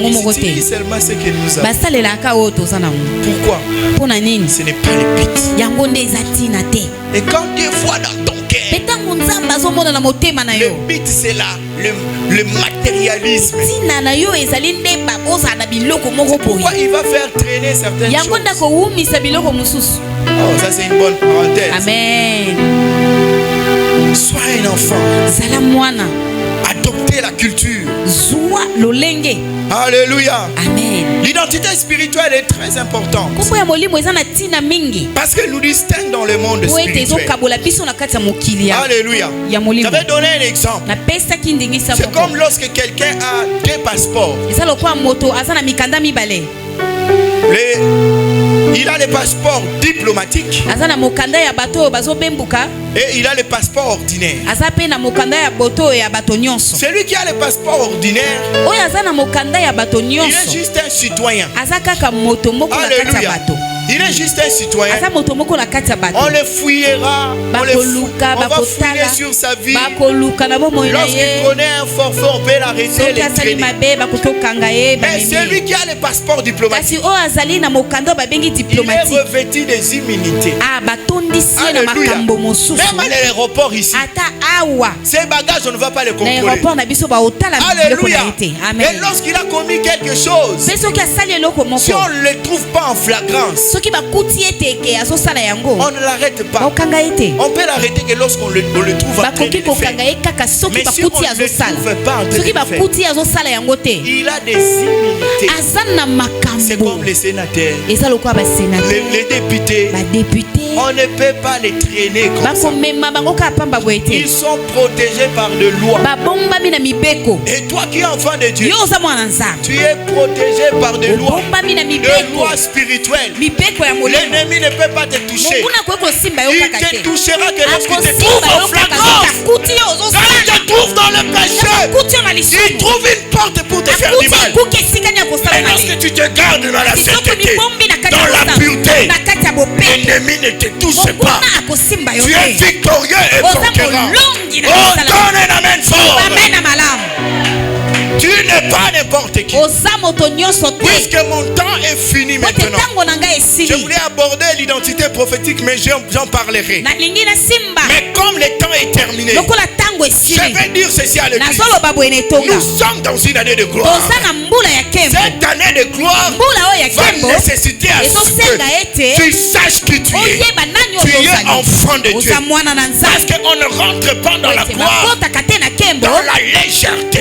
Ils utilisent seulement ce que nous avons. Pourquoi? Ce n'est pas le but. Et quand Dieu voit dans ton cœur, le but c'est là le matérialisme. C'est pourquoi il va faire traîner certaines choses. Oh, ça c'est une bonne parenthèse. Amen. Sois un enfant. Adoptez la culture. Alléluia. Amen. L'identité spirituelle est très importante. Parce que nous distingue dans le monde spirituel. Alléluia. J'avais donné un exemple. C'est comme lorsque quelqu'un a 2 passeports. Il a le passeport diplomatique et il a le passeport ordinaire. Celui qui a le passeport ordinaire, il est juste un citoyen. Alléluia. Il est juste un citoyen. On le fouillera. On va fouiller sur sa vie. Lorsqu'il connaît un forfait, on peut l'arrêter, l'étraîner. Mais celui qui a le passeport diplomatique, il est revêtu des immunités. Alléluia. Même à l'aéroport ici, ses bagages, on ne va pas les contrôler. Alléluia. Et lorsqu'il a commis quelque chose, si on ne le trouve pas en flagrance, on ne l'arrête pas. On peut l'arrêter que lorsqu'on le trouve en train de le faire. Mais si on ne le trouve pas en train de le faire, il a des immunités. C'est comme les sénateurs, les députés. On ne peut pas les traîner comme ça. Ils sont protégés par de lois. Et toi qui es enfant de Dieu, tu es protégé par des lois. Des lois spirituelles. L'ennemi ne peut pas te toucher. Il te touchera que lorsqu'il te trouve en flagrance. Quand il te trouve dans le péché, il trouve une porte pour te faire du mal. Et lorsque tu te gardes dans la sainteté, dans la pureté, l'ennemi ne te touche pas. Tu es victorieux et conquérant. Oh, donne un amen fort. Tu n'es pas n'importe qui. Puisque mon temps est fini maintenant, je voulais aborder l'identité prophétique, mais j'en parlerai. Mais comme le temps est terminé, je vais dire ceci à l'église. Nous sommes dans une année de gloire. Cette année de gloire va nécessiter à ce que tu saches qui tu es. Tu es enfant de Dieu. Parce qu'on ne rentre pas dans la gloire dans la légèreté.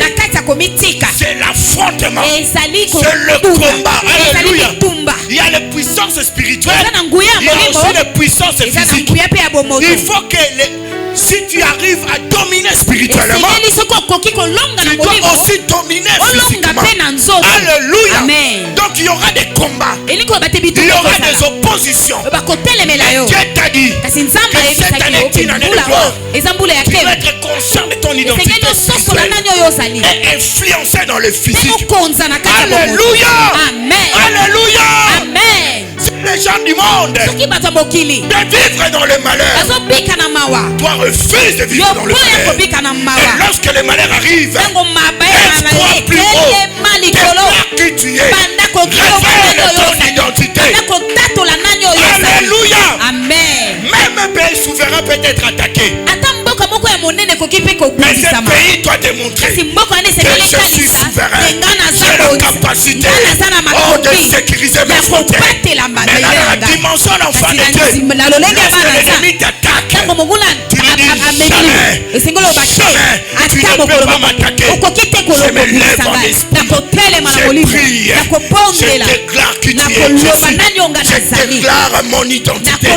C'est l'affrontement. C'est le combat. Alléluia. Il y a les puissances spirituelles. Il y a aussi les puissances physiques. Il faut que si tu arrives à dominer spirituellement, tu dois aussi dominer physiquement. Alléluia. Donc il y aura des combats. Il y aura des oppositions. Et Dieu t'a dit que cette année est une année de gloire. Tu dois être conscient de ton identité spirituelle et influencer dans le physique. Alléluia. Alléluia. Les gens du monde de vivre dans le malheur. Toi refuse de vivre dans le malheur. Et lorsque le malheur arrive, lève-toi plus haut. Déclare qui tu es. Révèle ton identité. Alléluia. Même un pays souverain peut être attaqué. Mais ce pays doit démontrer que je suis souverain. J'ai la capacité de sécuriser mes frontières. Mais dans la dimension d'enfant de Dieu, lorsque l'ennemi t'attaque, tu lui dis jamais, tu ne peux pas m'attaquer. Je me lève en esprit. Je prie. Je déclare qui tu es. Je déclare mon identité. Je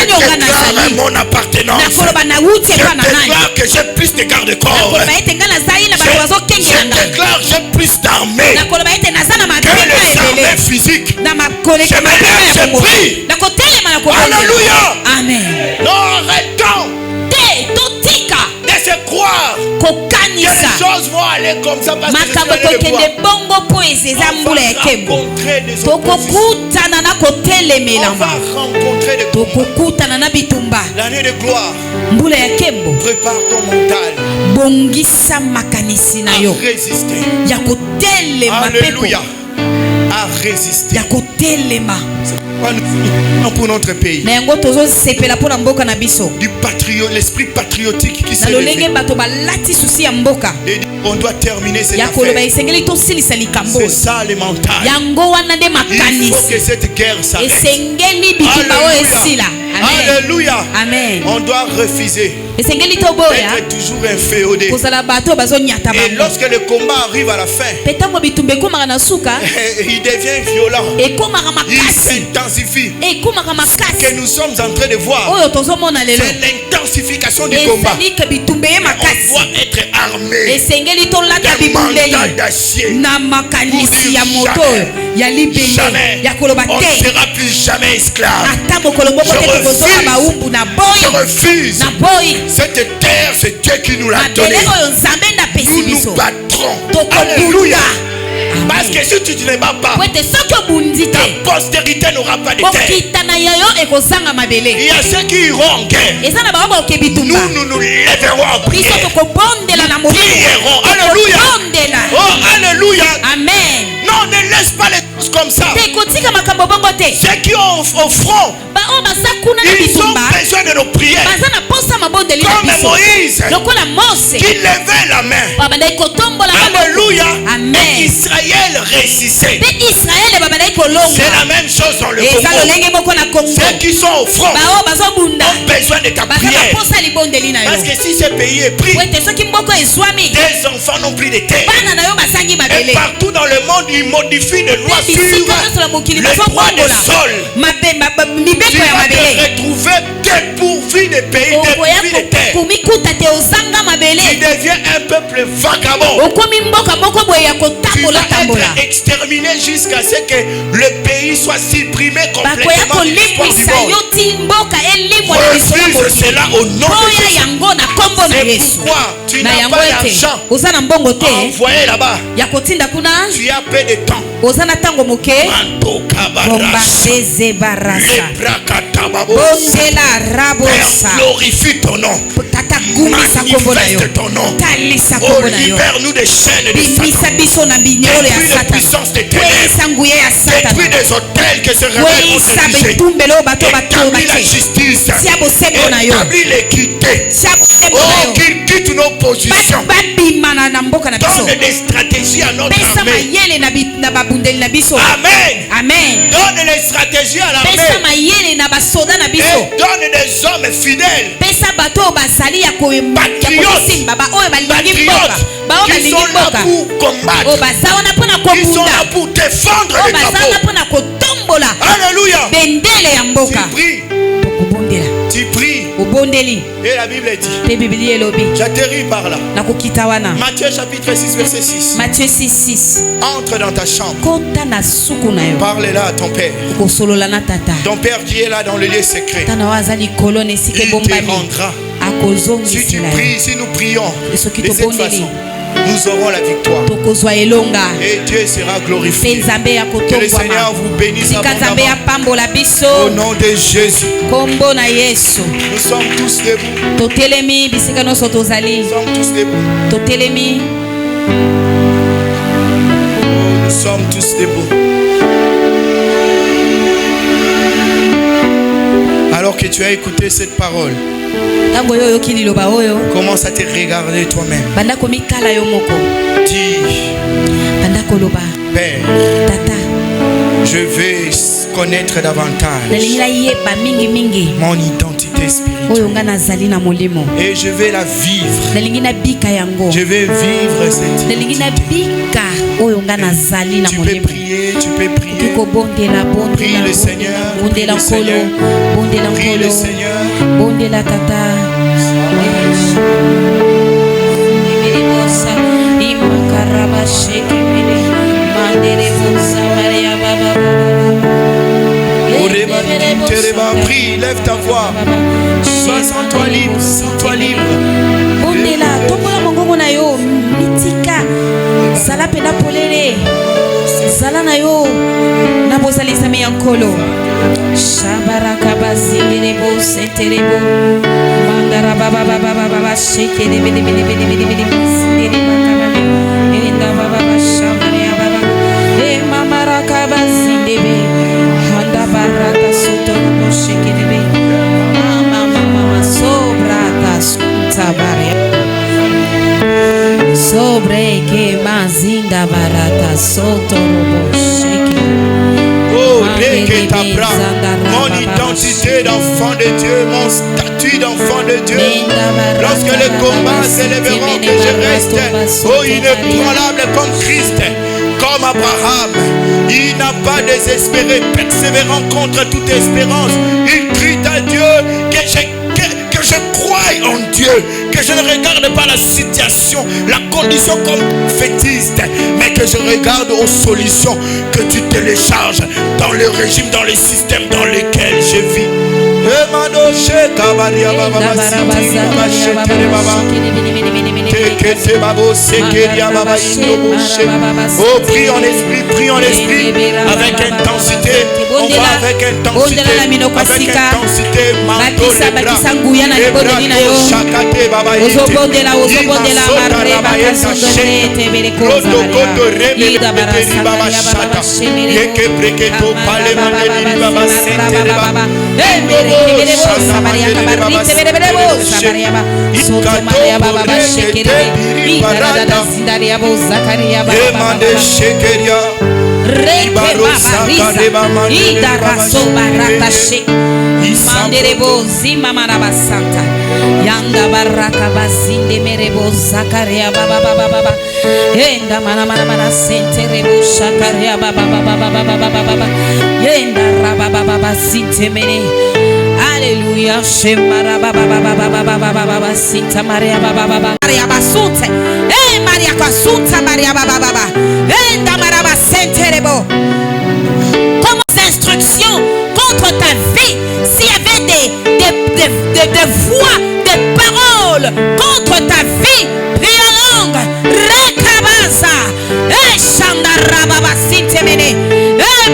déclare mon appartenance. Je déclare que j'ai plus de garde-corps. Je déclare j'ai plus d'armée que les armées physiques. Je me lève, je prie. Alléluia. Amen. Non, arrêtons de se croire que les choses vont aller comme ça parce que je suis allé le voir. On va rencontrer des oppositions. L'année de gloire. Prépare ton mental à résister. Alléluia. À résister. Non pour notre pays. Du l'esprit patriotique qui s'est levé. On doit terminer cette affaire. C'est ça le mental. Il faut que cette guerre s'arrête. Alléluia. Alléluia. Amen. On doit refuser d'être toujours inféodé. Et lorsque le combat arrive à la fin, il devient violent. Il s'intensifie. Ce que nous sommes en train de voir, c'est l'intensification du combat. On doit être armé d'un mental d'acier. Jamais. On ne sera plus jamais esclave. Je refuse. Cette terre, c'est Dieu qui nous l'a donnée. Nous nous battrons. Alléluia. Parce que si tu ne les bats pas, ta postérité n'aura pas de terre. Il y a ceux qui iront en guerre. Nous nous lèverons en prière. Nous prierons. Alléluia. Oh, alléluia. Amen. Non, ne laisse pas les choses comme ça. Ceux qui ont au front, ils ont besoin de nos prières. Comme Moïse qui levait la main. Alléluia. Amen. Israël résistait. C'est la même chose dans le Congo. Ceux qui sont au front ont besoin de ta prière. Parce que si ce pays est pris, des enfants n'ont plus de terre. Et partout dans le monde, ils modifient les lois sur le droit des sols. Tu vas te retrouver dépourvu de pays, dépourvu de terre. Tu deviens un peuple vagabond. Tu vas être exterminé jusqu'à ce que le pays soit supprimé complètement de l'histoire du monde. Refuse cela au nom de Jésus. C'est pourquoi tu n'as pas d'argent à envoyer là-bas. Tu as peu de temps. Glorifie ton nom. Manifeste ton nom. Oh, libère-nous des chaînes de Satan. Détruis les puissances des ténèbres. Détruis des hôtels que se révèlent contre établis la justice. Établis l'équité. Oh, qu'il quitte nos positions. Donne des stratégies à notre armée. Amen. Amen. Donne des stratégies à l'armée. Et donne des hommes fidèles. Patriotes qui sont là pour combattre. Qui sont là pour défendre les drapeaux. Alléluia. Tu pries. Et la Bible dit, j'atterris par là. Matthieu chapitre 6 verset 6. Matthieu 6. Entre dans ta chambre. Parle là à ton père. Ton père qui est là dans le lieu secret. Il te rendra. Si tu pries, si nous prions de cette façon, nous aurons la victoire. Et Dieu sera glorifié. Que le Seigneur vous bénisse abondamment. Au nom de Jésus. Nous sommes tous debout. Nous sommes tous debout. Nous sommes tous debout. Alors que tu as écouté cette parole, commence à te regarder toi-même. Dis, Père, je vais connaître davantage mon identité spirituelle. Et je vais la vivre. Je vais vivre cette identité. Tu peux prier, tu peux prier. Prie le Seigneur. Prie le Seigneur. Prie le Seigneur. Prie, lève ta voix. Sens-toi libre, sens-toi libre. Bolo. Shabaraka Bazingerebo, Seterebo. Mandara Baba Baba Baba, Shake the Bidi Bidi Bidi Bidi Bidi Bidi Bidi Baba Shamaria Baba. E Mamaraka Bazindebe. Handa Barata Soto, Shake the Bidi. Mama Sobrata Sutabaria. Sobre que mazinda barata soto robo shake. Oh, mon identité d'enfant de Dieu, mon statut d'enfant de Dieu. Lorsque les combats s'élèveront, que je reste, oh, inébranlable comme Christ, comme Abraham. Il n'a pas désespéré, persévérant contre toute espérance. Il crie à Dieu que je croie en Dieu, que je ne regarde pas la situation, la condition comme fétiste, mais que je regarde aux solutions que tu télécharges dans le régime, dans les systèmes dans lesquels je vis. Oh, prie en esprit, avec intensité. On va avec intensité, Manderebo zima maraba santa yanda baraka bazinde merebo zakaria baba baba baba yenda mana sente rebo shakaria baba baba baba baba yenda raba baba sinte mene. Alléluia, shemara baba baba sinte Maria baba Maria basunte Maria kasunta Maria baba yenda maraba sente rebo. Comme instructions contre ta vie, s'il y avait des voix, des paroles contre ta vie, prie en langue, Rekabaza, Shandarababa Sintemene,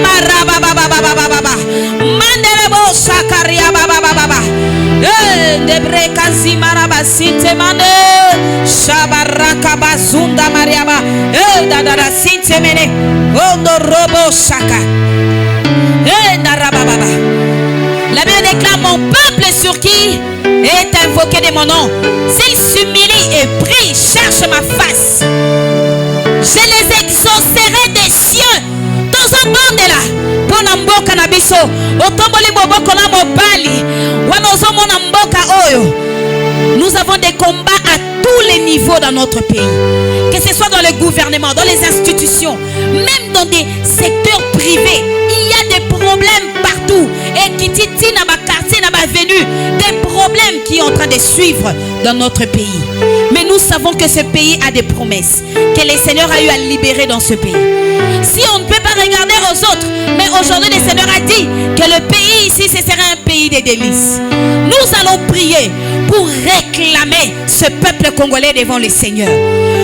Marababa, Manderebo Sakaria Baba, Debrekazi Maraba Sintemane, Shabaraka Bazunda Mariaba, Dadara Sintemene, Ondorobo Shaka. La Bible déclare: mon peuple sur qui est invoqué de mon nom, s'il s'humilie et prie, cherche ma face, je les exaucerai des cieux. Dans un monde là, Bonamboka Nabiso, Otomboli Boboko na Mobali, Wanozo Monamboka Oyo. Nous avons des combats à tous les niveaux dans notre pays, que ce soit dans le gouvernement, dans les institutions, même dans des secteurs privés. Il y a des problèmes partout. Et qui titi n'a pas quartier, n'a pas venu, des problèmes qui sont en train de suivre dans notre pays. Mais nous savons que ce pays a des promesses, que le Seigneur a eu à libérer dans ce pays. Si on ne peut pas regarder aux autres, mais aujourd'hui le Seigneur a dit que le pays ici, ce sera un pays de délices. Nous allons prier pour réclamer ce peuple congolais devant le Seigneur.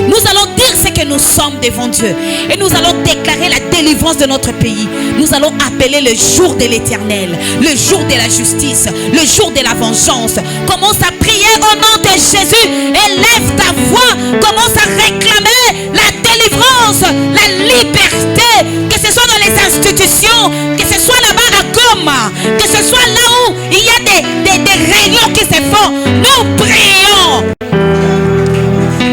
Nous allons dire ce que nous sommes devant Dieu. Et nous allons déclarer la délivrance de notre pays. Nous allons appeler le jour de l'éternel, le jour de la justice, le jour de la vengeance. Commence à prier au nom de Jésus. Élève ta voix. Commence à réclamer la délivrance, la liberté. Que ce soit dans les institutions, que ce soit là-bas à Goma, que ce soit là où il y a des réunions qui se font. Nous prions.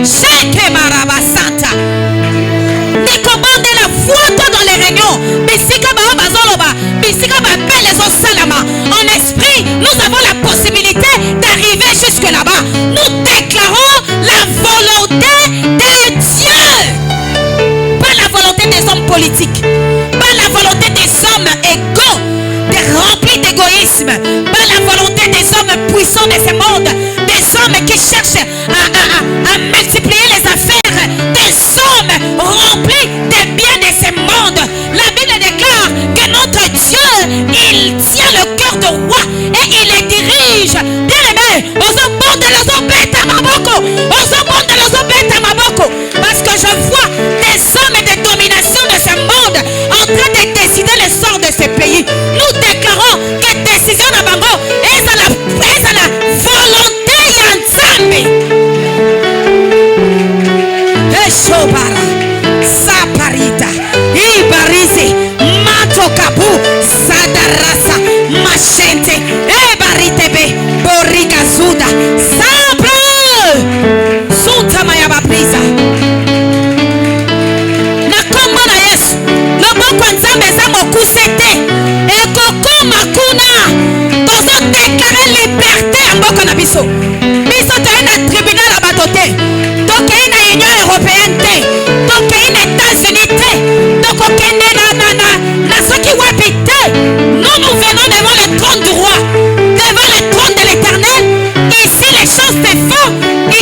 Chaque maraba santa. Ni commande la voix toi dans les réunions. Bisika ba bazoloba, bisika ba les salama. En esprit, nous avons la possibilité d'arriver jusque là-bas. Nous déclarons la volonté de Dieu. Pas la volonté des hommes politiques. Pas la volonté des hommes égaux, remplis d'égoïsme. Pas la volonté des hommes puissants de ce monde. Des hommes qui cherchent à multiplier les affaires, des hommes remplis des biens de ce monde. La Bible déclare que notre Dieu, il tient le cœur de roi et il les dirige. Bien aimé, parce que je vois des hommes de domination de ce monde en train de décider le sort de ce pays.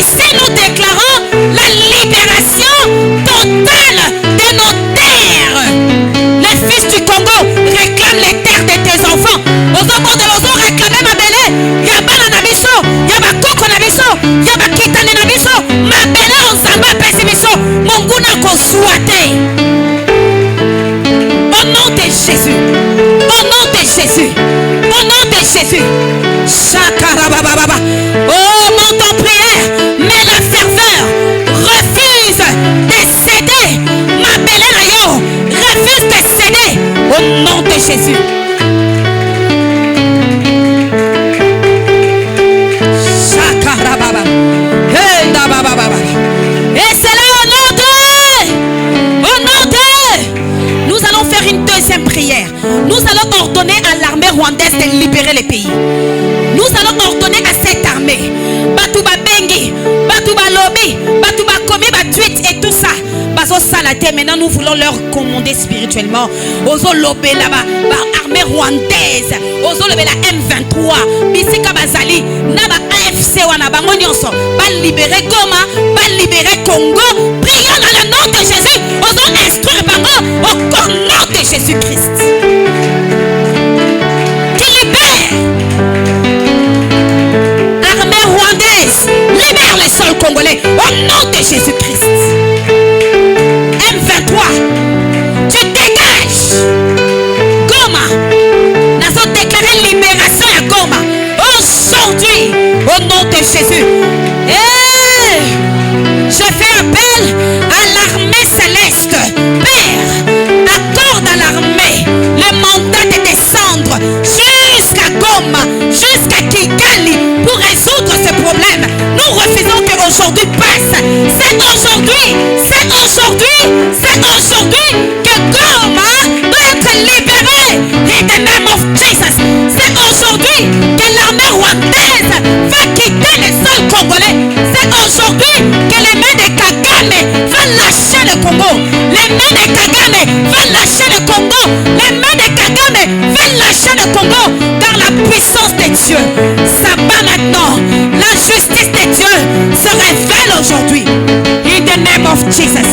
Ici, nous déclarons la libération totale de nos terres. Les fils du Congo réclament les terres de tes enfants. Aux enfants de l'ozo réclamer ma belé. Yabana na biso, yabakoko na biso, yabakitane na biso. Ma belé on s'en pesi biso. Monguna ko souhaité. Au nom de Jésus. Au nom de Jésus. Au nom de Jésus. Chakarabababa. Oh, monte en prière. Mais la ferveur refuse de céder. Ma belé na yo refuse de céder. Au nom de Jésus. Chakarababa. Et c'est là au nom de. Nous allons faire une deuxième prière. Nous allons ordonner à l'armée rwandaise de libérer les pays. Nous allons ordonner à cette armée. Batouba Bengi, Batouba Lobi, Batouba Komi, Batuit et tout ça. Baso Salate, maintenant nous voulons leur commander spirituellement. Ozo Lobé là-bas, armée rwandaise. Ozo Lobé la M23. Bisika Bazali, Naba AFC Wanaba Monionso. Ba libérer Goma, ba libérer Congo. Prions dans le nom de Jésus. Ozo instruire par eux au nom de Jésus-Christ. Libère les sols congolais au nom de Jésus-Christ. M23, tu dégages. Goma, nous avons déclaré libération à Goma aujourd'hui au nom de Jésus. Et je fais appel à l'armée céleste. Père, accorde à l'armée le mandat de descendre jusqu'à Goma, jusqu'à Kigali pour résoudre ce problème. Nous refusons qu'aujourd'hui passe. C'est aujourd'hui, c'est aujourd'hui, c'est aujourd'hui que Goma doit être libéré. In the name of Jesus. C'est aujourd'hui que l'armée rwandaise va quitter les sols congolais. C'est aujourd'hui que les mains de Kagame vont lâcher le Congo. Les mains de Kagame vont lâcher le Congo. Les mains de Kagame vont lâcher le Congo. Car la puissance de Dieu s'abat maintenant. La justice de Dieu se révèle aujourd'hui. In the name of Jesus.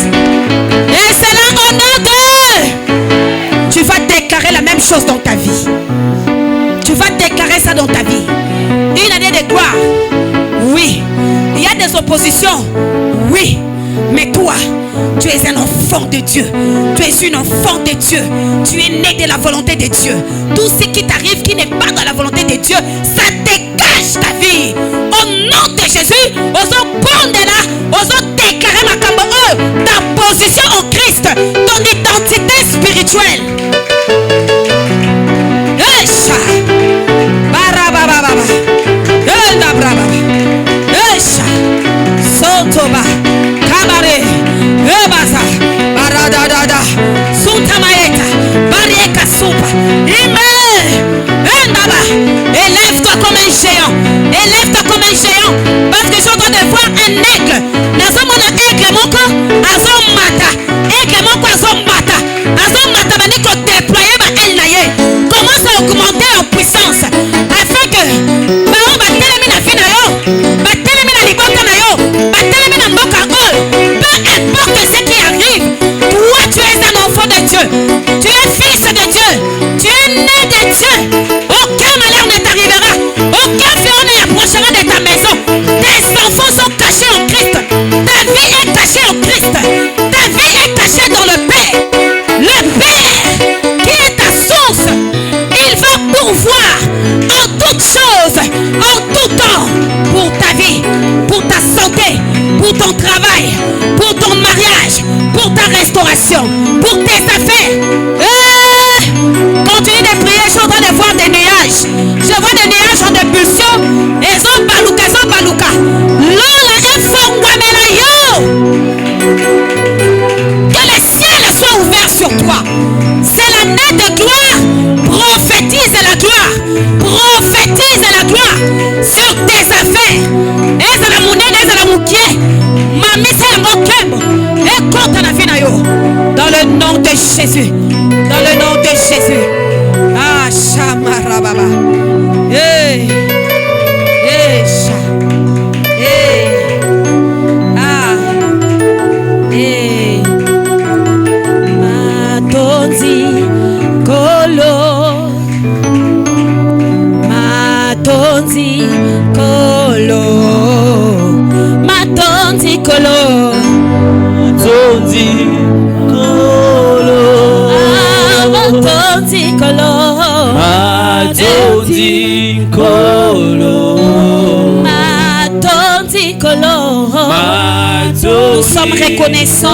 Et c'est là au nom de. Tu vas déclarer la même chose dans ta vie. Tu vas déclarer ça dans ta vie. Une année de gloire. Oui. Il y a des oppositions. Oui. Mais toi, tu es un enfant de Dieu. Tu es une enfant de Dieu. Tu es né de la volonté de Dieu. Tout ce qui t'arrive qui n'est pas dans la volonté de Dieu, ça dégage ta vie. Au nom de Jésus, osons prendre là, osons déclarer ma cambo, ta position en Christ, ton identité spirituelle. Sotoba, Kabare, Ebaza, Baradada, Sutamaeta, Barieka Soupa, élève-toi comme un géant, élève-toi comme un géant, parce que je suis en train de voir un aigle. Nazomona aigle moko, azomata, aigle moko azomata, azomata baniko déployer ba aile naye. Commence à augmenter en puissance, afin que bao batelemi na vie na yo, batelemi na libota na yo, batelemi na mboka oyo. Peu importe ce qui arrive, toi tu es un enfant de Dieu, tu es fils de Dieu, tu es né de Dieu. Aucun malheur ne t'arrivera, aucun fléau ne approchera de ta maison. Tes enfants sont cachés en Christ, ta vie est cachée en Christ, ta vie est cachée dans le Père. Le Père qui est ta source, il va pourvoir en toutes choses, en tout temps, pour ta vie, pour ta santé, pour ton travail, pour ton mariage, pour ta restauration, pour tes affaires. Continue de prier, je suis en train de voir des nuages. Je vois des nuages en impulsion. Et sont balouka. Lola est fongwamela yo. Que le ciel soit ouvert sur toi. C'est l'année de gloire. Prophétise la gloire. Prophétise la gloire sur tes affaires. Et ça la monnaie, et ça la moukier. Mamie, c'est un bon kembo. Et compte à la vie na yo. Dans le Nous sommes reconnaissants.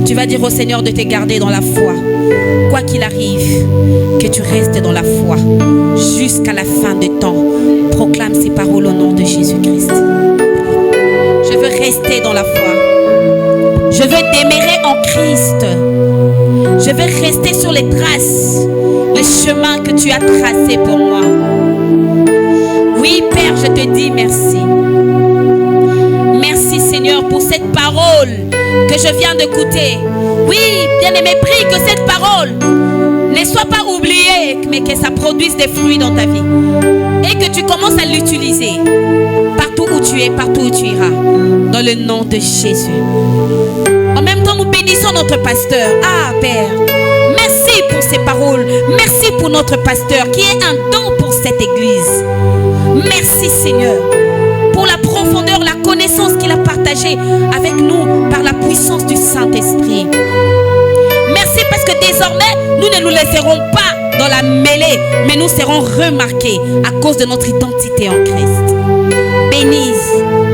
Tu vas dire au Seigneur de te garder dans la foi. Quoi qu'il arrive, que tu restes dans la foi jusqu'à la fin des temps. Proclame ces paroles au nom de Jésus-Christ. Je veux rester dans la foi. Je veux demeurer en Christ. Je veux rester sur les traces, les chemins que tu as tracés pour moi. Oui, Père, je te dis merci. Merci, Seigneur, pour cette parole que je viens d'écouter. Oui, bien-aimé, prie que cette parole ne soit pas oubliée, mais que ça produise des fruits dans ta vie. Et que tu commences à l'utiliser partout où tu es, partout où tu iras. Dans le nom de Jésus. En même temps, nous bénissons notre pasteur. Ah, Père, merci pour ces paroles. Merci pour notre pasteur qui est un don pour cette église. Merci, Seigneur, pour la profondeur, la connaissance qu'il a partagée avec nous par la puissance du Saint-Esprit. Merci parce que désormais, nous ne nous laisserons pas dans la mêlée, mais nous serons remarqués à cause de notre identité en Christ.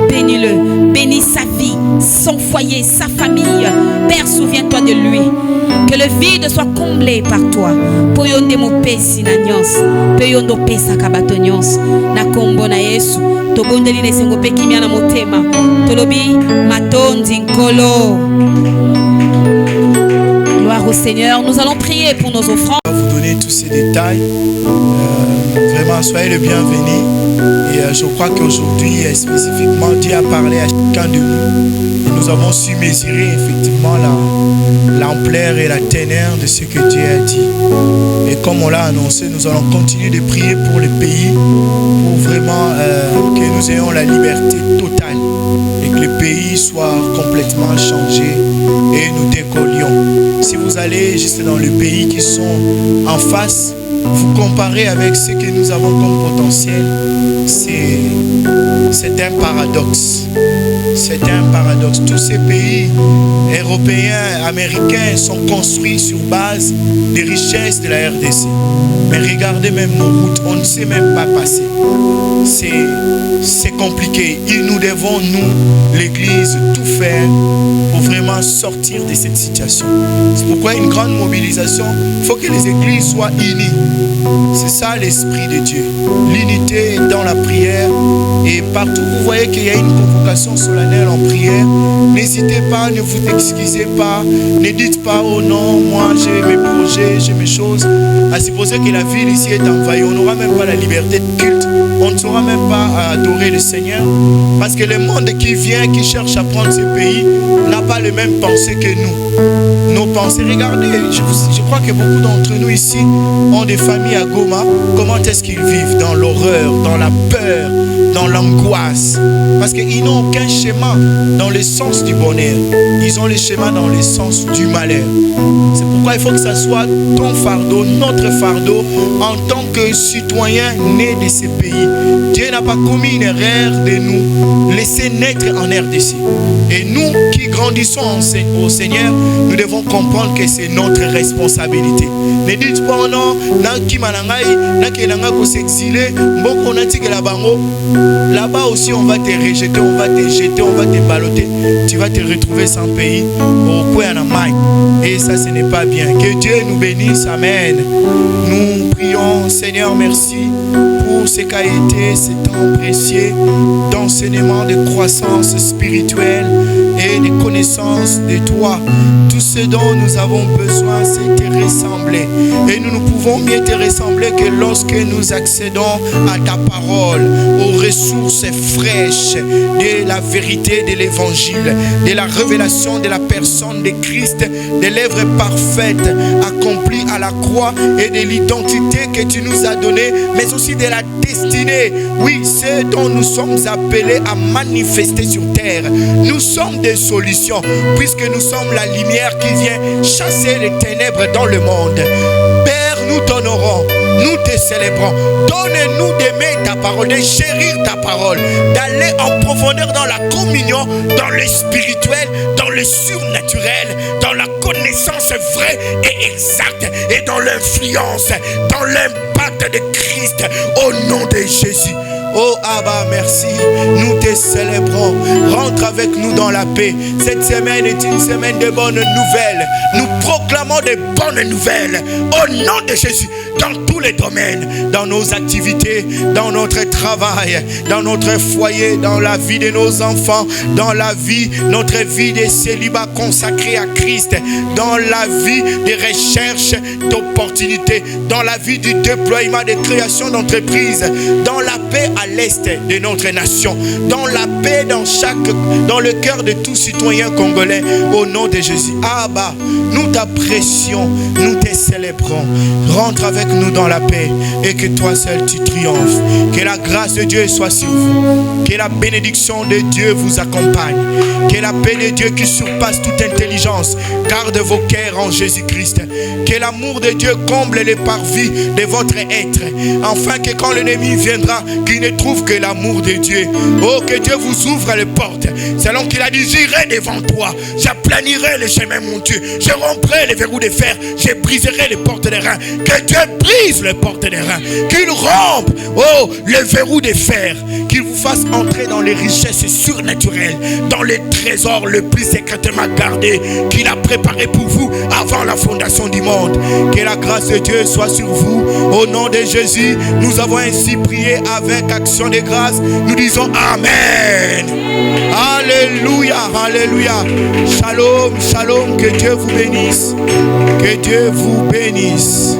Bénis-le, bénis sa vie, son foyer, sa famille. Père, souviens-toi de lui. Que le vide soit comblé par toi. Poyonde mo pesi na nyos. Poyondo pesa kabato nyos. Na kombo na Yesu. Tobondeli ne sengo pe kimia na motema. Tolobi matondi nkolo. Gloire au Seigneur. Nous allons prier pour nos offrandes. Je vais vous donner tous ces détails. Vraiment, soyez le bienvenu. Et je crois qu'aujourd'hui, spécifiquement, Dieu a parlé à chacun de nous. Et nous avons su mesurer effectivement l'ampleur et la teneur de ce que Dieu a dit. Et comme on l'a annoncé, nous allons continuer de prier pour le pays, pour vraiment que nous ayons la liberté totale et que le pays soit complètement changé et nous décollions. Si vous allez juste dans le pays qui sont en face, vous comparez avec ce que nous avons comme potentiel, c'est un paradoxe. C'est un paradoxe. Tous ces pays européens, américains sont construits sur base des richesses de la RDC. Mais regardez même nos routes, on ne sait même pas passer. C'est compliqué. Et nous devons, nous, l'Église, tout faire pour vraiment sortir de cette situation. C'est pourquoi une grande mobilisation, il faut que les églises soient unies. C'est ça l'esprit de Dieu. L'unité dans la prière. Et partout vous voyez qu'il y a une convocation solennelle en prière, n'hésitez pas, ne vous excusez pas, ne dites pas oh non, moi j'ai mes projets, j'ai mes choses. À supposer que la ville ici est envahie, on n'aura même pas la liberté de culte, on ne saura même pas adorer le Seigneur, parce que le monde qui vient, qui cherche à prendre ce pays, n'a pas les mêmes pensées que nous. Nos pensées, regardez, je crois que beaucoup d'entre nous ici ont des familles à Goma. Comment est-ce qu'ils vivent? Dans l'horreur, dans la peur, dans l'angoisse, parce qu'ils n'ont aucun schéma dans le sens du bonheur, ils ont le schéma dans le sens du malheur. C'est pourquoi il faut que ça soit ton fardeau, notre fardeau, en tant que citoyen né de ces pays, Dieu n'a pas commis une erreur de nous laisser naître en RDC. Et nous qui grandissons au Seigneur, nous devons comprendre que c'est notre responsabilité. Ne dites pas oh non, s'exiler, là-bas aussi on va te rejeter, on va te jeter, on va te balloter. Tu vas te retrouver sans pays au coin de maille. Et ça, ce n'est pas bien. Que Dieu nous bénisse. Amen. Nous prions, Seigneur, merci pour ce qu'a été ce temps précieux d'enseignement, de croissance spirituelle et de connaissance de toi. Tout ce dont nous avons besoin, c'est te ressembler. Et nous ne pouvons mieux te ressembler que lorsque nous accédons à ta parole, aux ressources fraîches de la vérité de l'évangile, de la révélation de la personne de Christ, de l'œuvre parfaite accomplie à la croix et de l'identité que tu nous as donnée, mais aussi de la destinée. Oui, ce dont nous sommes appelés à manifester sur terre. Nous sommes des solutions, puisque nous sommes la lumière qui vient chasser les ténèbres dans le monde. Père, nous t'honorons, nous te célébrons. Donne-nous d'aimer ta parole, de chérir ta parole, d'aller en profondeur dans la communion, dans le spirituel, dans le surnaturel, dans la connaissance vraie et exacte, et dans l'influence, dans l'impact de Christ, au nom de Jésus. Oh Abba, merci. Nous te célébrons. Rentre avec nous dans la paix. Cette semaine est une semaine de bonnes nouvelles. Nous proclamons de bonnes nouvelles. Au nom de Jésus. Dans tous les domaines. Dans nos activités. Dans notre travail. Dans notre foyer. Dans la vie de nos enfants. Dans la vie, notre vie de célibat consacrée à Christ. Dans la vie des recherches d'opportunités. Dans la vie du déploiement de création d'entreprises. Dans la paix à l'est de notre nation, dans la paix dans le cœur de tout citoyen congolais, au nom de Jésus. Abba, nous t'apprécions, nous te célébrons. Rentre avec nous dans la paix et que toi seul tu triomphes. Que la grâce de Dieu soit sur vous, que la bénédiction de Dieu vous accompagne, que la paix de Dieu qui surpasse toute intelligence garde vos cœurs en Jésus-Christ, que l'amour de Dieu comble les parvis de votre être, afin que quand l'ennemi viendra, qu'il ne trouve que l'amour de Dieu. Oh, que Dieu vous ouvre les portes, selon qu'il a dit, j'irai devant toi, j'aplanirai le chemin, mon Dieu, je romprai les verrous de fer, je briserai les portes des reins. Que Dieu brise les portes des reins, qu'il rompe, oh, les verrous de fer, qu'il vous fasse entrer dans les richesses surnaturelles, dans les trésors le plus secrètement gardés qu'il a préparé pour vous avant la fondation du monde. Que la grâce de Dieu soit sur vous. Au nom de Jésus, nous avons ainsi prié avec action de grâce. Nous disons Amen. Alléluia, alléluia. Shalom, shalom. Que Dieu vous bénisse. Que Dieu vous bénisse.